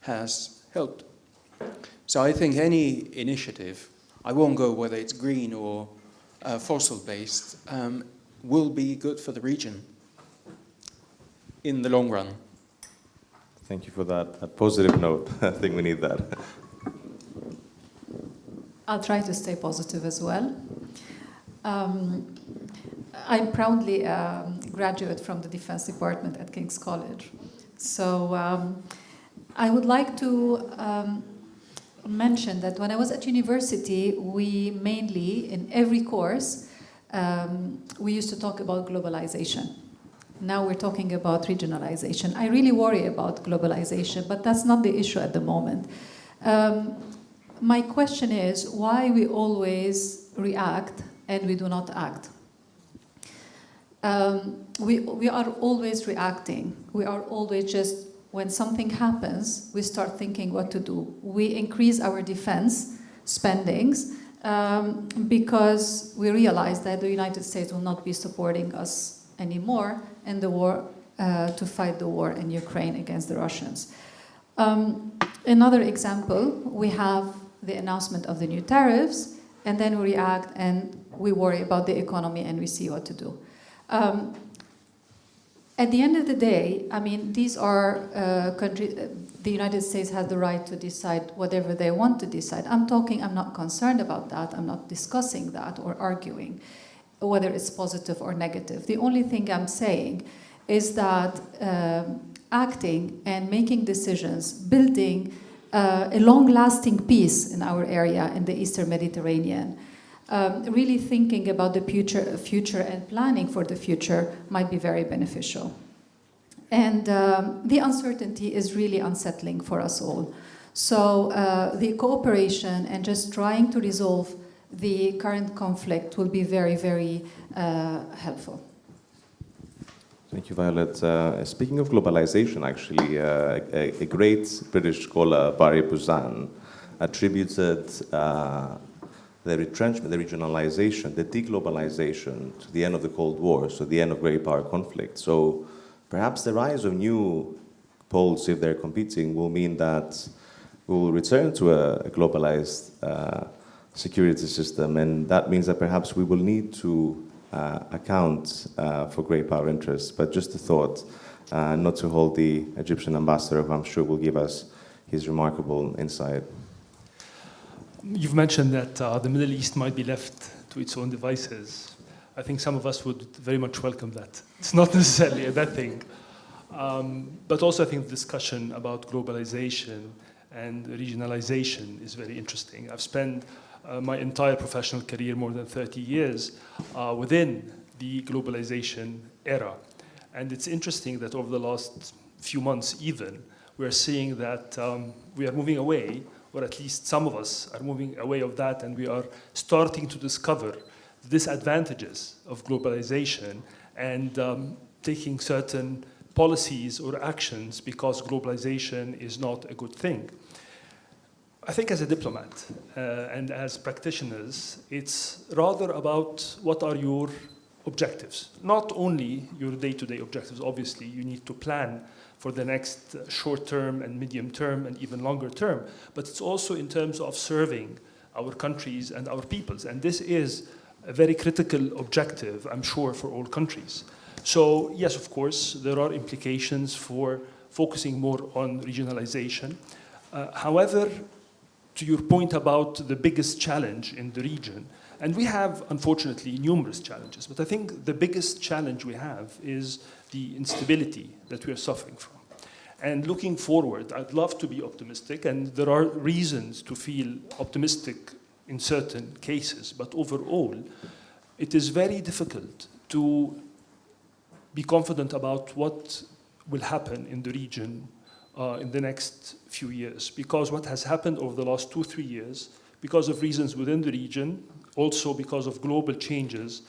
has helped. So I think any initiative, I won't go whether it's green or fossil-based, will be good for the region in the long run. Thank you for that positive note. I think we need that. I'll try to stay positive as well. I'm proudly a graduate from the Defense Department at King's College. So I would like to mention that when I was at university, we mainly, in every course, we used to talk about globalization. Now we're talking about regionalization. I really worry about globalization, but that's not the issue at the moment. My question is why we always react and we do not act. We are always reacting. We are always just, when something happens, we start thinking what to do. We increase our defense spendings because we realize that the United States will not be supporting us anymore in the war to fight the war in Ukraine against the Russians. Another example, we have the announcement of the new tariffs, and then we react and we worry about the economy and we see what to do. At the end of the day, I mean, these are countries, the United States has the right to decide whatever they want to decide. I'm not concerned about that. I'm not discussing that or arguing whether it's positive or negative. The only thing I'm saying is that acting and making decisions, building a long-lasting peace in our area in the Eastern Mediterranean, really thinking about the future and planning for the future might be very beneficial. And the uncertainty is really unsettling for us all. So the cooperation and just trying to resolve the current conflict will be very, very helpful. Thank you, Violet. Speaking of globalization, actually, a great British scholar, Barry Buzan, attributed the retrenchment, the regionalization, the deglobalization to the end of the Cold War, so the end of great power conflict. So perhaps the rise of new poles, if they're competing, will mean that we will return to a globalized security system, and that means that perhaps we will need to account for great power interests. But just a thought, not to hold the Egyptian ambassador, who I'm sure will give us his remarkable insight. You've mentioned that the Middle East might be left to its own devices. I think some of us would very much welcome that. It's not necessarily a bad thing. But also I think the discussion about globalization and regionalization is very interesting. I've spent my entire professional career, more than 30 years, within the globalization era. And it's interesting that over the last few months even, we're seeing that we are moving away, or at least some of us are moving away of that, and we are starting to discover the disadvantages of globalization and taking certain policies or actions because globalization is not a good thing. I think as a diplomat and as practitioners, it's rather about what are your objectives. Not only your day-to-day objectives, obviously, you need to plan for the next short-term and medium-term and even longer-term, but it's also in terms of serving our countries and our peoples. And this is a very critical objective, I'm sure, for all countries. So, yes, of course, there are implications for focusing more on regionalization. However, to your point about the biggest challenge in the region, and we have, unfortunately, numerous challenges, but I think the biggest challenge we have is the instability that we are suffering from. And looking forward, I'd love to be optimistic, and there are reasons to feel optimistic in certain cases, but overall, it is very difficult to be confident about what will happen in the region in the next few years. Because what has happened over the last 2-3 years, because of reasons within the region, also because of global changes,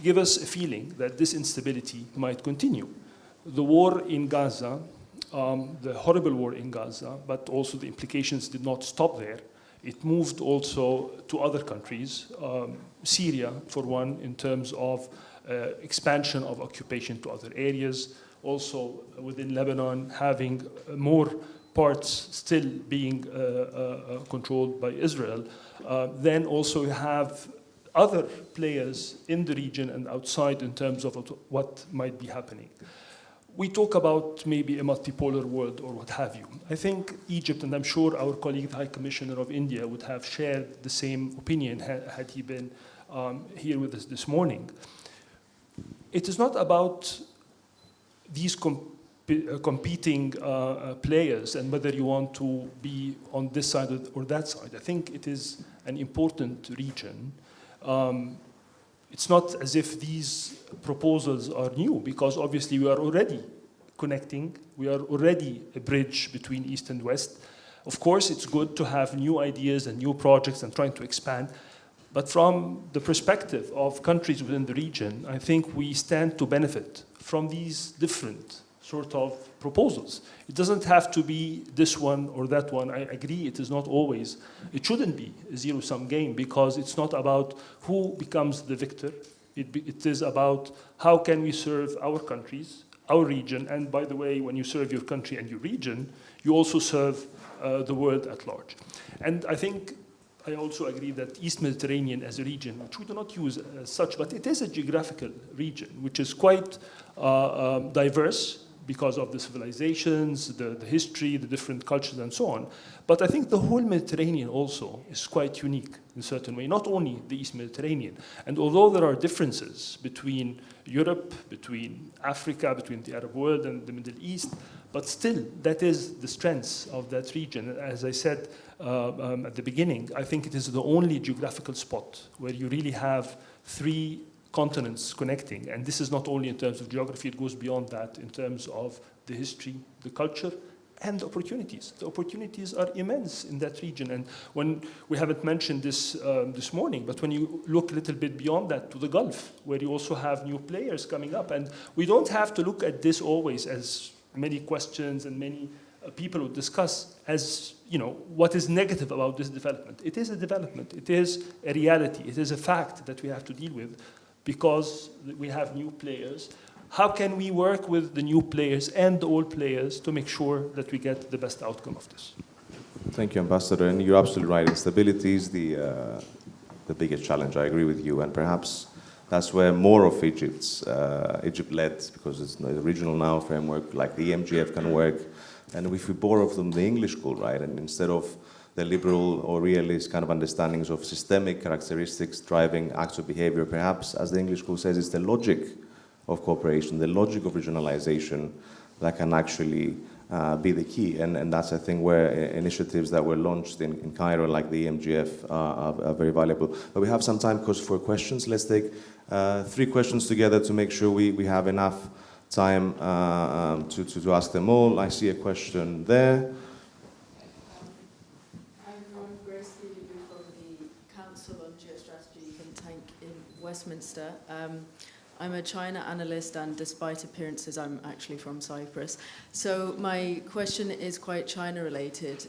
give us a feeling that this instability might continue. The war in Gaza, the horrible war in Gaza, but also the implications did not stop there. It moved also to other countries, Syria, for one, in terms of expansion of occupation to other areas, also within Lebanon, having more parts still being controlled by Israel. Then also you have other players in the region and outside in terms of what might be happening. We talk about maybe a multipolar world or what have you. I think Egypt, and I'm sure our colleague, the High Commissioner of India, would have shared the same opinion had he been here with us this morning. It is not about these competing players and whether you want to be on this side or that side. I think it is an important region. It's not as if these proposals are new, because obviously we are already connecting. We are already a bridge between East and West. Of course, it's good to have new ideas and new projects and trying to expand. But from the perspective of countries within the region, I think we stand to benefit from these different sort of proposals. It doesn't have to be this one or that one. I agree, it is not always, it shouldn't be a zero-sum game, because it's not about who becomes the victor. It is about how can we serve our countries, our region, and by the way, when you serve your country and your region, you also serve the world at large. And I think I also agree that East Mediterranean as a region, which we do not use as such, but it is a geographical region, which is quite diverse, because of the civilizations, the history, the different cultures, and so on. But I think the whole Mediterranean also is quite unique in a certain way, not only the East Mediterranean. And although there are differences between Europe, between Africa, between the Arab world and the Middle East, but still, that is the strength of that region. As I said at the beginning, I think it is the only geographical spot where you really have three continents connecting. And this is not only in terms of geography, it goes beyond that in terms of the history, the culture, and the opportunities. The opportunities are immense in that region. And when we haven't mentioned this this morning, but when you look a little bit beyond that to the Gulf, where you also have new players coming up. And we don't have to look at this always as many questions and many people would discuss as, what is negative about this development. It is a development. It is a reality. It is a fact that we have to deal with, because we have new players. How can we work with the new players and the old players to make sure that we get the best outcome of this? Thank you, Ambassador. And you're absolutely right. Instability is the biggest challenge. I agree with you. And perhaps that's where more of Egypt-led, because it's a regional now framework like the EMGF can work. And if we borrow from the English school, right, and instead of the liberal or realist kind of understandings of systemic characteristics driving acts of behavior, perhaps, as the English school says, it's the logic of cooperation, the logic of regionalization that can actually be the key. And that's, I think, where initiatives that were launched in Cairo, like the EMGF, are very valuable. But we have some time for questions. Let's take 3 questions together to make sure we have enough time to ask them all. I see a question there. Westminster. I'm a China analyst, and despite appearances, I'm actually from Cyprus. So my question is quite China-related.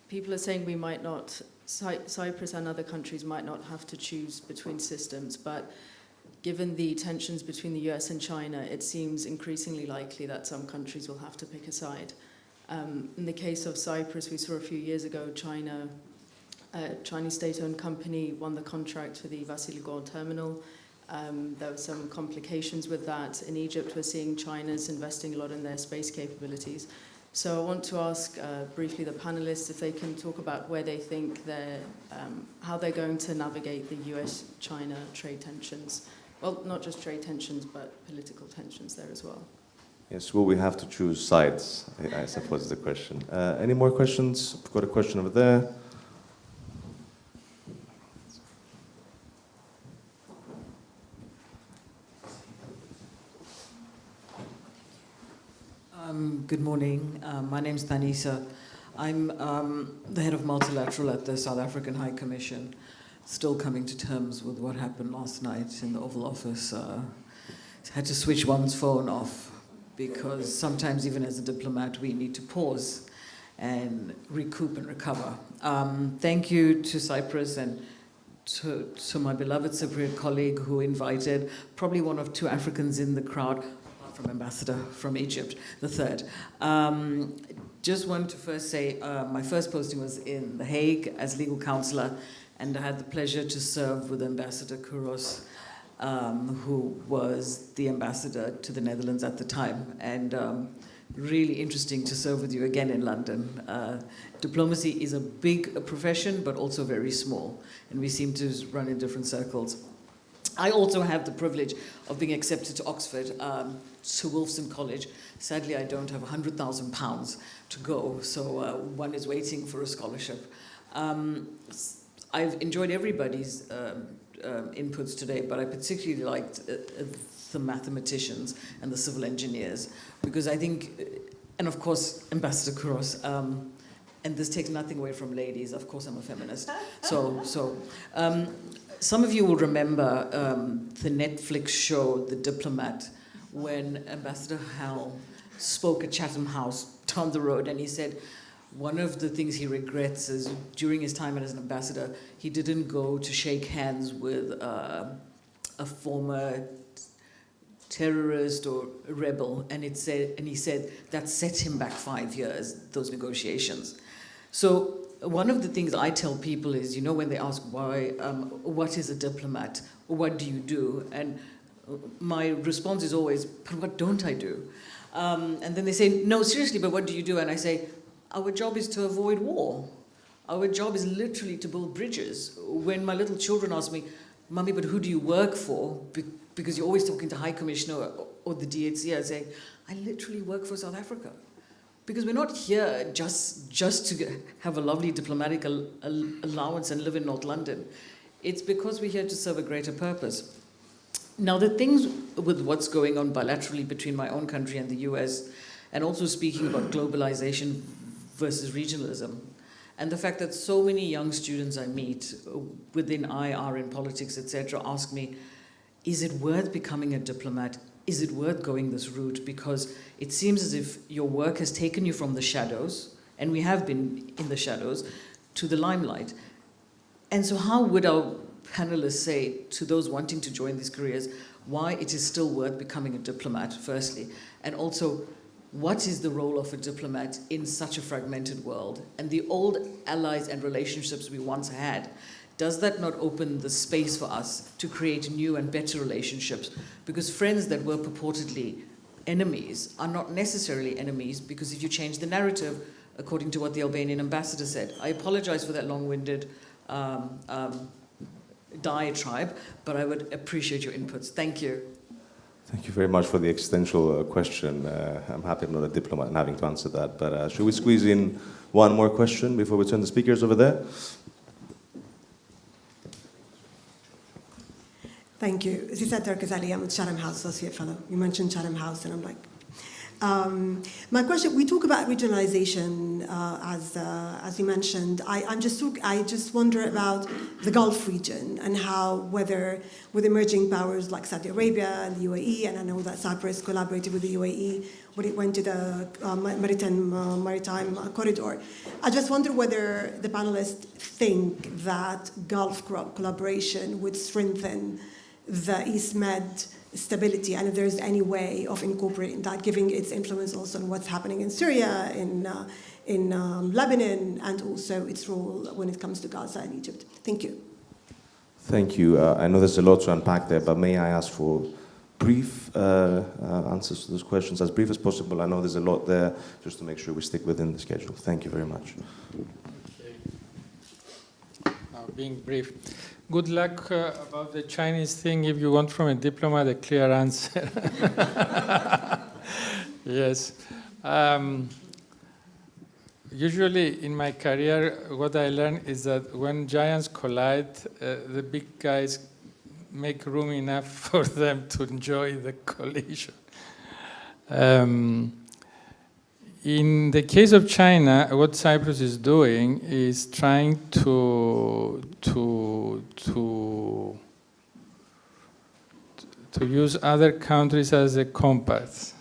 People are saying we might not, Cyprus and other countries might not have to choose between systems, but given the tensions between the US and China, it seems increasingly likely that some countries will have to pick a side. In the case of Cyprus, we saw a few years ago, a Chinese state-owned company won the contract for the Vasiligor terminal. There were some complications with that. In Egypt, we're seeing China's investing a lot in their space capabilities. So I want to ask briefly the panelists if they can talk about where they think how they're going to navigate the US-China trade tensions. Well, not just trade tensions, but political tensions there as well. Yes, will we have to choose sides, I suppose is the question. Any more questions? We've got a question over there. Good morning. My name's Thanisa. I'm the head of multilateral at the South African High Commission. Still coming to terms with what happened last night in the Oval Office. Had to switch one's phone off because sometimes even as a diplomat we need to pause and recoup and recover. Thank you to Cyprus and to my beloved Cypriot colleague who invited probably one of two Africans in the crowd, apart from Ambassador from Egypt, the third. Just wanted to first say my first posting was in The Hague as legal counselor, and I had the pleasure to serve with Ambassador Kouros, who was the ambassador to the Netherlands at the time. And really interesting to serve with you again in London. Diplomacy is a big profession, but also very small, and we seem to run in different circles. I also have the privilege of being accepted to Oxford, to Wolfson College. Sadly, I don't have £100,000 to go, so one is waiting for a scholarship. I've enjoyed everybody's inputs today, but I particularly liked the mathematicians and the civil engineers, because I think, and of course, Ambassador Kouros, and this takes nothing away from ladies, of course I'm a feminist. Some of you will remember the Netflix show, The Diplomat, when Ambassador Hal spoke at Chatham House down the road, and he said, one of the things he regrets is during his time as an ambassador, he didn't go to shake hands with a former terrorist or a rebel, and he said that set him back 5 years, those negotiations. So one of the things I tell people is, you know, when they ask why, what is a diplomat, or what do you do? And my response is always, but what don't I do? And then they say, no, seriously, but what do you do? And I say, our job is to avoid war. Our job is literally to build bridges. When my little children ask me, Mummy, but who do you work for? Because you're always talking to High Commissioner or the DHC, I say, I literally work for South Africa. Because we're not here just to have a lovely diplomatic allowance and live in North London. It's because we're here to serve a greater purpose. Now, the things with what's going on bilaterally between my own country and the US, and also speaking about globalization versus regionalism, and the fact that so many young students I meet within IR in politics, etc., ask me, is it worth becoming a diplomat? Is it worth going this route? Because it seems as if your work has taken you from the shadows, and we have been in the shadows, to the limelight. And so how would our panelists say to those wanting to join these careers why it is still worth becoming a diplomat, firstly, and also what is the role of a diplomat in such a fragmented world? And the old allies and relationships we once had, does that not open the space for us to create new and better relationships? Because friends that were purportedly enemies are not necessarily enemies, because if you change the narrative, according to what the Albanian ambassador said, I apologize for that long-winded diatribe, but I would appreciate your inputs. Thank you. Thank you very much for the existential question. I'm happy I'm not a diplomat and having to answer that. But should we squeeze in one more question before we turn the speakers over there? Thank you. Zita Turkazali, I'm a Chatham House Associate Fellow. You mentioned Chatham House, and I'm like, my question, we talk about regionalization, as you mentioned. I just wonder about the Gulf region and how, whether with emerging powers like Saudi Arabia and the UAE, and I know that Cyprus collaborated with the UAE when it went to the maritime corridor. I just wonder whether the panelists think that Gulf collaboration would strengthen the East Med stability, and if there's any way of incorporating that, giving its influence also on what's happening in Syria, in Lebanon, and also its role when it comes to Gaza and Egypt. Thank you. Thank you. I know there's a lot to unpack there, but may I ask for brief answers to those questions, as brief as possible? I know there's a lot there, just to make sure we stick within the schedule. Thank you very much. Okay. Being brief. Good luck about the Chinese thing if you want from a diplomat a clear answer. Yes. Usually in my career, what I learned is that when giants collide, the big guys make room enough for them to enjoy the collision. In the case of China, what Cyprus is doing is trying to use other countries as a compass.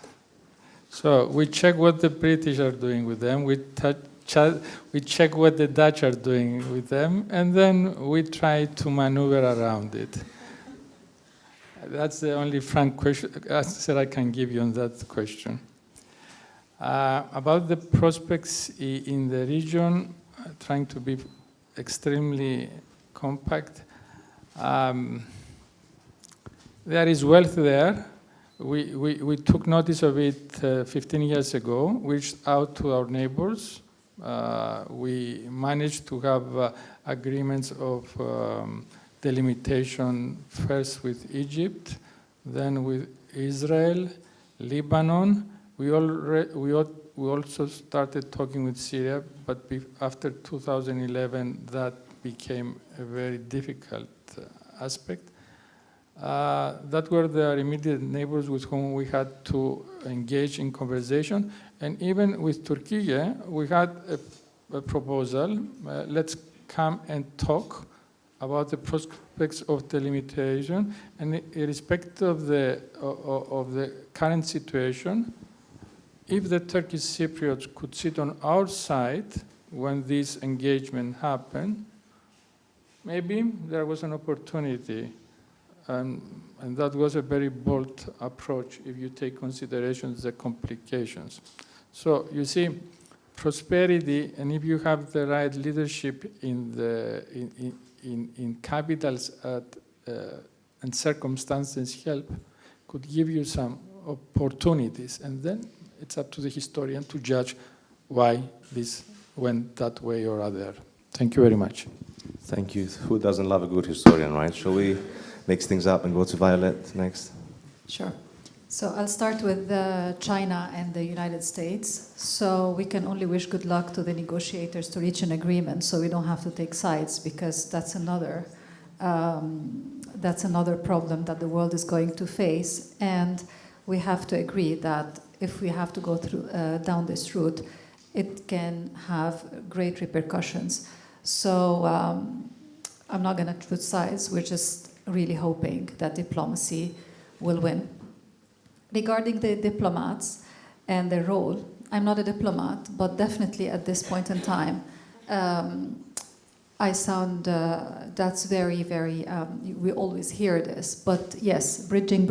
So we check what the British are doing with them, we check what the Dutch are doing with them, and then we try to maneuver around it. That's the only frank answer I can give you on that question. About the prospects in the region, trying to be extremely compact. There is wealth there. We took notice of it 15 years ago. We reached out to our neighbors. We managed to have agreements of delimitation first with Egypt, then with Israel, Lebanon. We also started talking with Syria, but after 2011, that became a very difficult aspect. That were the immediate neighbors with whom we had to engage in conversation. And even with Turkey, we had a proposal, let's come and talk about the prospects of delimitation, and irrespective of the current situation, if the Turkish Cypriots could sit on our side when this engagement happened, maybe there was an opportunity. And that was a very bold approach if you take consideration the complications. So you see, prosperity, and if you have the right leadership in capitals and circumstances help, could give you some opportunities. And then it's up to the historian to judge why this went that way or other. Thank you very much. Thank you. Who doesn't love a good historian, right? Shall we mix things up and go to Violet next? Sure. So I'll start with China and the United States. So we can only wish good luck to the negotiators to reach an agreement, so we don't have to take sides, because that's another problem that the world is going to face. And we have to agree that if we have to go through down this route, it can have great repercussions. So I'm not going to choose sides. We're just really hoping that diplomacy will win. Regarding the diplomats and their role, I'm not a diplomat, but definitely at this point in time, I sound, that's very, very, we always hear this, but yes, building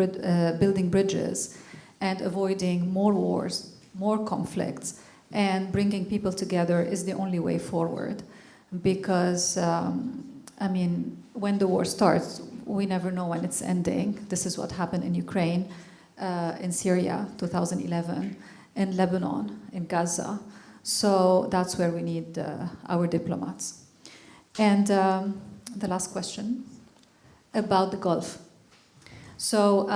bridges and avoiding more wars, more conflicts, and bringing people together is the only way forward. Because, I mean, when the war starts, we never know when it's ending. This is what happened in Ukraine, in Syria, 2011, in Lebanon, in Gaza. So that's where we need our diplomats. And the last question, about the Gulf. So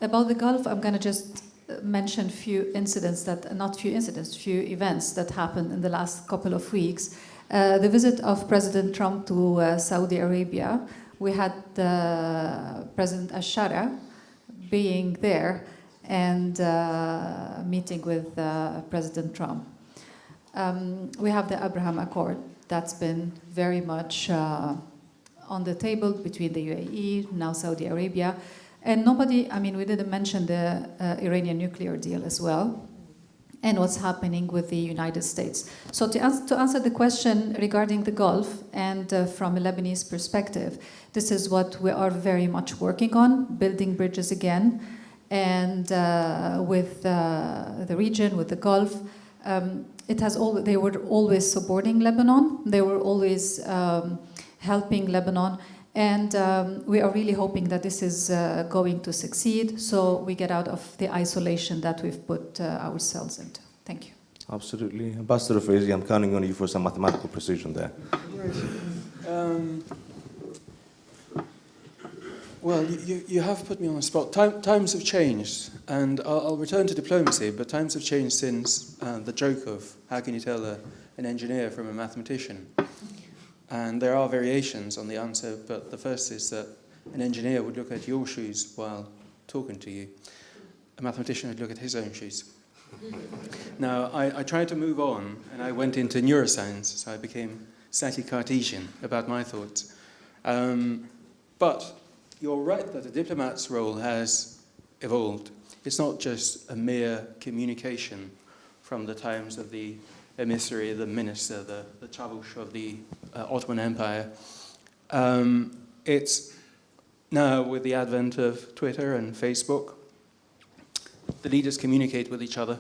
about the Gulf, I'm going to just mention few events that happened in the last couple of weeks. The visit of President Trump to Saudi Arabia, we had President al-Shara being there and meeting with President Trump. We have the Abraham Accord that's been very much on the table between the UAE, now Saudi Arabia. And nobody, I mean, we didn't mention the Iranian nuclear deal as well, and what's happening with the United States. So to answer the question regarding the Gulf, and from a Lebanese perspective, this is what we are very much working on, building bridges again, and with the region, with the Gulf. They were always supporting Lebanon. They were always helping Lebanon. And we are really hoping that this is going to succeed, so we get out of the isolation that we've put ourselves into. Thank you. Absolutely. Ambassador Faizi, I'm counting on you for some mathematical precision there. Well, you have put me on the spot. Times have changed, and I'll return to diplomacy, but times have changed since the joke of how can you tell an engineer from a mathematician? And there are variations on the answer, but the first is that an engineer would look at your shoes while talking to you. A mathematician would look at his own shoes. Now, I tried to move on, and I went into neuroscience, so I became slightly Cartesian about my thoughts. But you're right that the diplomat's role has evolved. It's not just a mere communication from the times of the emissary, the minister, the Çavuş of the Ottoman Empire. It's now, with the advent of Twitter and Facebook, the leaders communicate with each other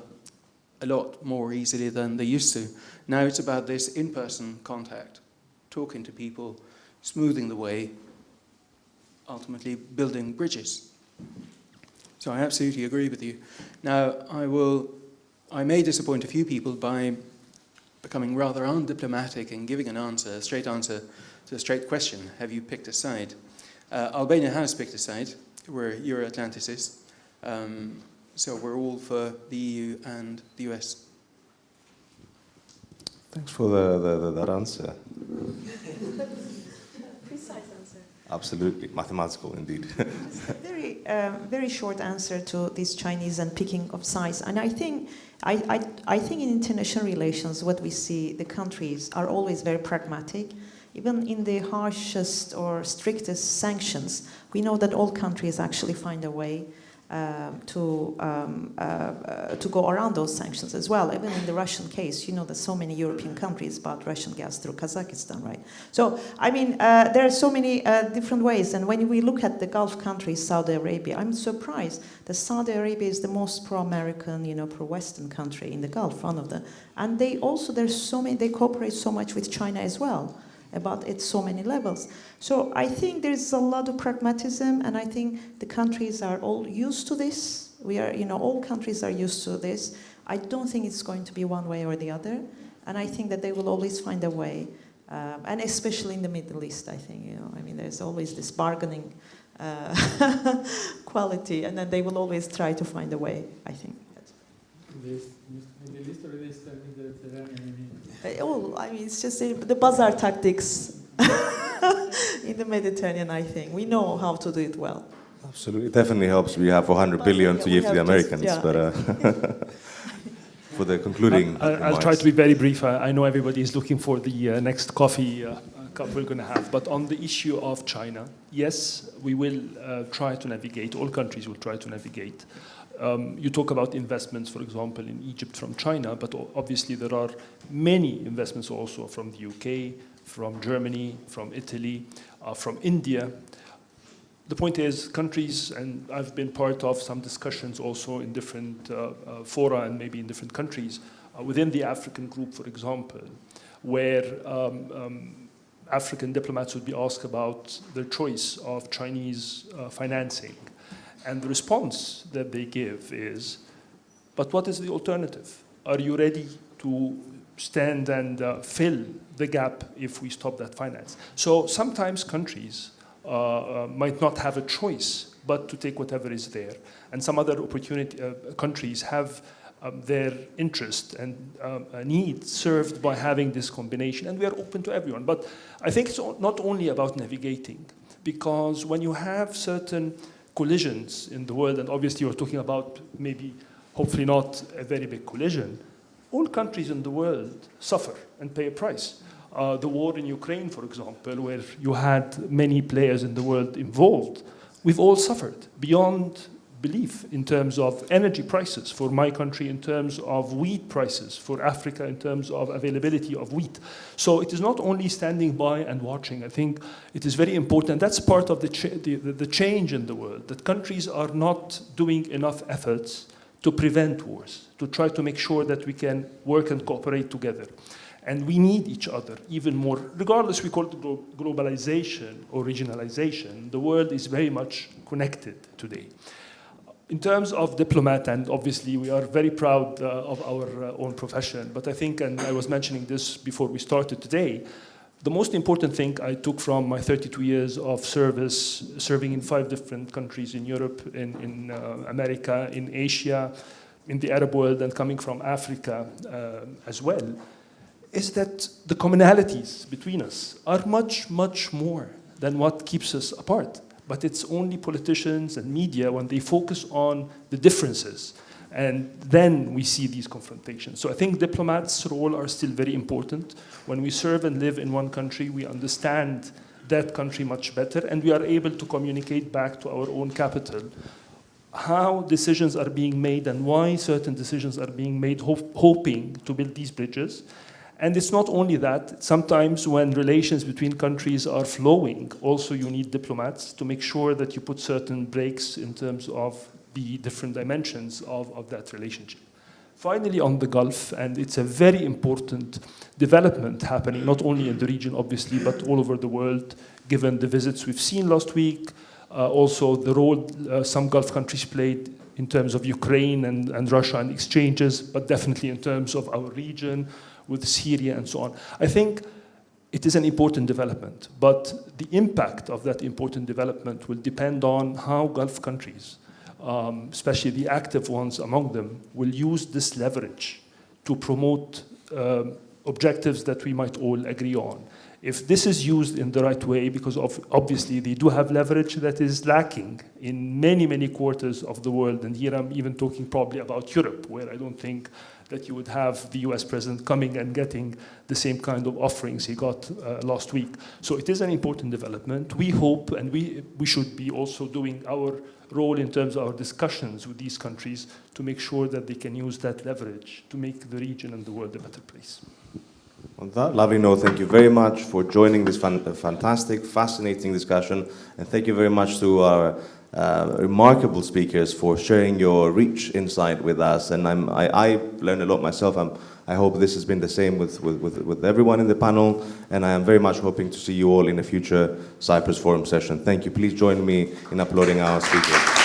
a lot more easily than they used to. Now it's about this in-person contact, talking to people, smoothing the way, ultimately building bridges. So I absolutely agree with you. Now, I may disappoint a few people by becoming rather undiplomatic and giving an answer, a straight answer to a straight question. Have you picked a side? Albania has picked a side. We're Euro-Atlanticists. So we're all for the EU and the US. Thanks for that answer. Precise answer. Absolutely, mathematical indeed. Very short answer to this Chinese and picking of sides. And I think in international relations, what we see, the countries are always very pragmatic. Even in the harshest or strictest sanctions, we know that all countries actually find a way to go around those sanctions as well. Even in the Russian case, you know that so many European countries bought Russian gas through Kazakhstan, right? So, I mean, there are so many different ways. And when we look at the Gulf countries, Saudi Arabia, I'm surprised that Saudi Arabia is the most pro-American, pro-Western country in the Gulf, one of them. And they also, they cooperate so much with China as well, about at so many levels. So I think there's a lot of pragmatism, and I think the countries are all used to this. We are, all countries are used to this. I don't think it's going to be one way or the other, and I think that they will always find a way, and especially in the Middle East, I think, there's always this bargaining quality, and then they will always try to find a way, I think. Middle East or Mediterranean? It's just the bazaar tactics in the Mediterranean, I think. We know how to do it well. Absolutely, it definitely helps. We have 400 billion to give to the Americans, but for the concluding I'll try to be very brief. I know everybody is looking for the next coffee cup we're going to have, but on the issue of China, yes, we will try to navigate, all countries will try to navigate. You talk about investments, for example, in Egypt from China, but obviously there are many investments also from the UK, from Germany, from Italy, from India. The point is, countries, and I've been part of some discussions also in different fora and maybe in different countries, within the African group, for example, where African diplomats would be asked about their choice of Chinese financing. And the response that they give is, but what is the alternative? Are you ready to stand and fill the gap if we stop that finance? So sometimes countries might not have a choice but to take whatever is there. And some other countries have their interest and need served by having this combination. And we are open to everyone. But I think it's not only about navigating, because when you have certain collisions in the world, and obviously you're talking about maybe, hopefully not a very big collision, all countries in the world suffer and pay a price. The war in Ukraine, for example, where you had many players in the world involved, we've all suffered beyond belief in terms of energy prices for my country, in terms of wheat prices for Africa, in terms of availability of wheat. So it is not only standing by and watching. I think it is very important. That's part of the change in the world, that countries are not doing enough efforts to prevent wars, to try to make sure that we can work and cooperate together. And we need each other even more. Regardless, we call it globalization or regionalization. The world is very much connected today. In terms of diplomat, and obviously we are very proud of our own profession, but I think, and I was mentioning this before we started today, the most important thing I took from my 32 years of service, serving in 5 different countries in Europe, in America, in Asia, in the Arab world, and coming from Africa as well, is that the commonalities between us are much, much more than what keeps us apart. But it's only politicians and media, when they focus on the differences, And then we see these confrontations. So I think diplomats' role are still very important. When we serve and live in one country, we understand that country much better, and we are able to communicate back to our own capital how decisions are being made and why certain decisions are being made, hoping to build these bridges. And it's not only that. Sometimes when relations between countries are flowing, also you need diplomats to make sure that you put certain brakes in terms of the different dimensions of that relationship. Finally, on the Gulf, and it's a very important development happening, not only in the region, obviously, but all over the world, given the visits we've seen last week, also the role some Gulf countries played in terms of Ukraine and Russia and exchanges, but definitely in terms of our region with Syria and so on. I think it is an important development, but the impact of that important development will depend on how Gulf countries, especially the active ones among them, will use this leverage to promote objectives that we might all agree on. If this is used in the right way, because obviously they do have leverage that is lacking in many, many quarters of the world, and here I'm even talking probably about Europe, where I don't think that you would have the US president coming and getting the same kind of offerings he got last week. So it is an important development. We hope, and we should be also doing our role in terms of our discussions with these countries to make sure that they can use that leverage to make the region and the world a better place. On that lovely note, thank you very much for joining this fantastic, fascinating discussion, and thank you very much to our remarkable speakers for sharing your rich insight with us. And I learned a lot myself. I hope this has been the same with everyone in the panel, and I am very much hoping to see you all in a future Cyprus Forum session. Thank you. Please join me in applauding our speakers.